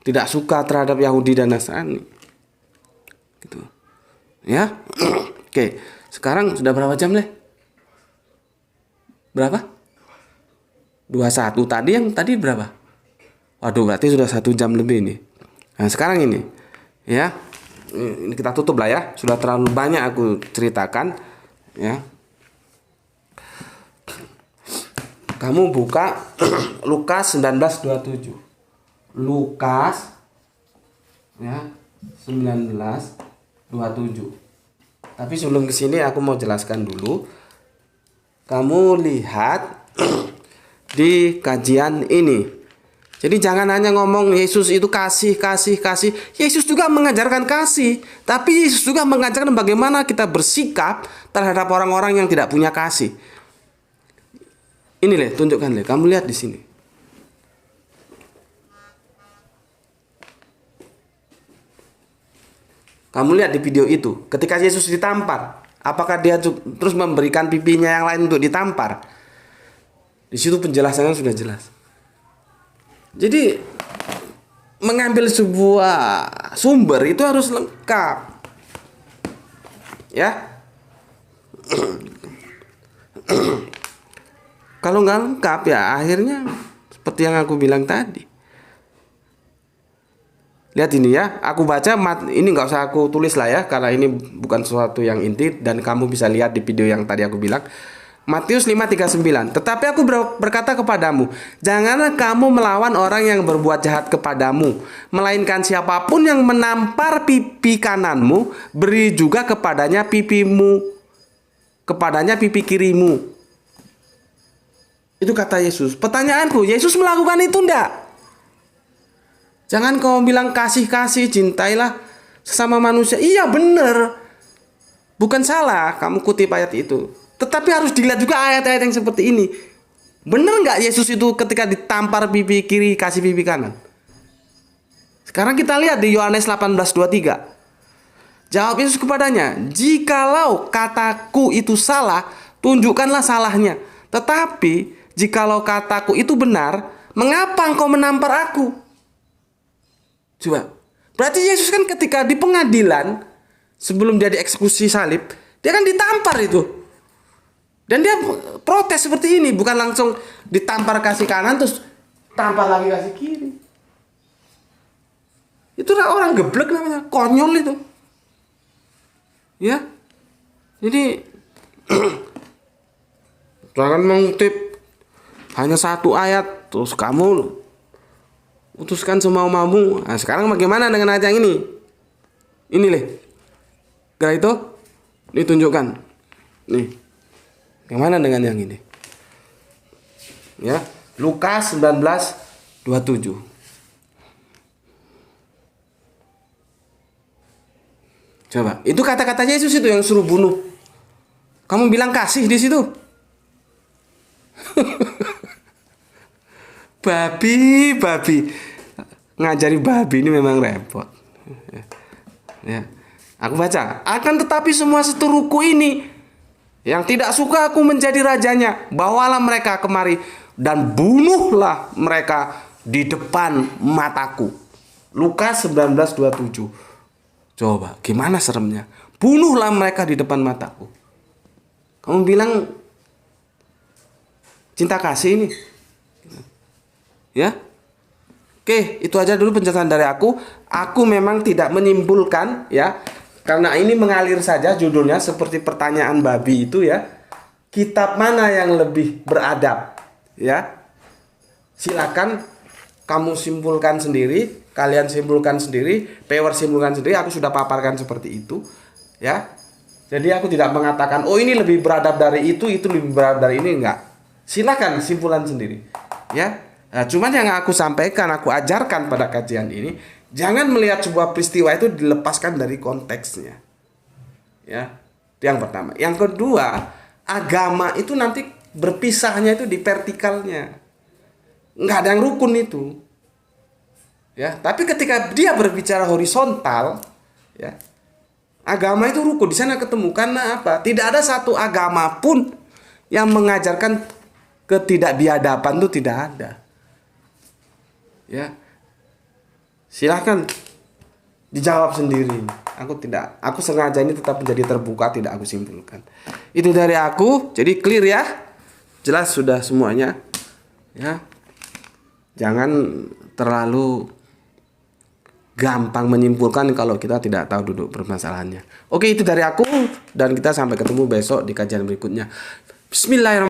S1: tidak suka terhadap Yahudi dan Nasrani. Gitu. Ya. Oke. Sekarang sudah berapa jam, Le? Berapa? 21. Tadi berapa? Waduh, berarti sudah 1 jam lebih nih. Nah, sekarang ini, ya, ini kita tutup lah ya. Sudah terlalu banyak aku ceritakan, ya. Kamu buka Lukas 19:27. Lukas, ya, 19:27. Tapi sebelum kesini aku mau jelaskan dulu. Kamu lihat di kajian ini. Jadi jangan hanya ngomong Yesus itu kasih. Yesus juga mengajarkan kasih. Tapi Yesus juga mengajarkan bagaimana kita bersikap terhadap orang-orang yang tidak punya kasih. Ini Le, tunjukkan Le. Kamu lihat di sini. Kamu lihat di video itu, ketika Yesus ditampar, apakah dia terus memberikan pipinya yang lain untuk ditampar? Di situ penjelasannya sudah jelas. Jadi mengambil sebuah sumber itu harus lengkap, ya. Kalau nggak lengkap ya akhirnya seperti yang aku bilang tadi. Lihat ini ya, aku baca ini nggak usah aku tulis lah ya, karena ini bukan sesuatu yang inti dan kamu bisa lihat di video yang tadi aku bilang. Matius 5:39. Tetapi aku berkata kepadamu, janganlah kamu melawan orang yang berbuat jahat kepadamu, melainkan siapapun yang menampar pipi kananmu, beri juga kepadanya pipi kirimu. Itu kata Yesus. Pertanyaanku, Yesus melakukan itu enggak? Jangan kau bilang kasih, cintailah sesama manusia. Iya benar. Bukan salah kamu kutip ayat itu. Tetapi harus dilihat juga ayat-ayat yang seperti ini. Benar nggak Yesus itu ketika ditampar pipi kiri kasih pipi kanan? Sekarang kita lihat di Yohanes 18:23. Jawab Yesus kepadanya, jikalau kataku itu salah, tunjukkanlah salahnya. Tetapi jikalau kataku itu benar, mengapa engkau menampar aku? Coba, berarti Yesus kan ketika di pengadilan sebelum dia dieksekusi salib, dia kan ditampar itu. Dan dia protes seperti ini, bukan langsung ditampar kasih kanan terus tampar lagi kasih kiri. Itu orang geblek namanya, konyol itu. Ya. Jadi jangan mengutip hanya 1 ayat terus kamu Putuskan semau-maumu. Nah, sekarang bagaimana dengan ayat yang ini? Ini leh. Kira itu? Ini tunjukkan. Nih. Bagaimana dengan yang ini? Ya, Lukas 19:27. Coba, itu kata-katanya Yesus itu yang suruh bunuh. Kamu bilang kasih di situ. Babi. Ngajari babi ini memang repot. Ya. Aku baca, akan tetapi semua seteruku ini yang tidak suka aku menjadi rajanya, bawalah mereka kemari dan bunuhlah mereka di depan mataku. Lukas 19:27. Coba, gimana seremnya? Bunuhlah mereka di depan mataku. Kamu bilang cinta kasih ini. Ya. Oke, itu aja dulu penjelasan dari aku. Aku memang tidak menyimpulkan ya. Karena ini mengalir saja judulnya seperti pertanyaan babi itu ya. Kitab mana yang lebih beradab? Ya. Silakan kamu simpulkan sendiri, kalian simpulkan sendiri, Pewer simpulkan sendiri. Aku sudah paparkan seperti itu, ya. Jadi aku tidak mengatakan, oh ini lebih beradab dari itu lebih beradab dari ini, enggak. Silakan simpulan sendiri, ya. Nah, cuman yang aku sampaikan, aku ajarkan pada kajian ini, jangan melihat sebuah peristiwa itu dilepaskan dari konteksnya, ya. Itu yang pertama. Yang kedua, agama itu nanti berpisahnya itu di vertikalnya. Nggak ada yang rukun itu, ya. Tapi ketika dia berbicara horizontal, ya, agama itu rukun. Di sana ketemu. Karena apa? Tidak ada satu agama pun yang mengajarkan ketidakbiadaban, itu tidak ada, ya. Silahkan dijawab sendiri. Aku sengaja ini tetap menjadi terbuka, tidak aku simpulkan. Itu dari aku. Jadi clear ya, jelas sudah semuanya, ya. Jangan terlalu gampang menyimpulkan kalau kita tidak tahu duduk permasalahannya. Oke, itu dari aku dan kita sampai ketemu besok di kajian berikutnya. Bismillahirrahmanirrahim.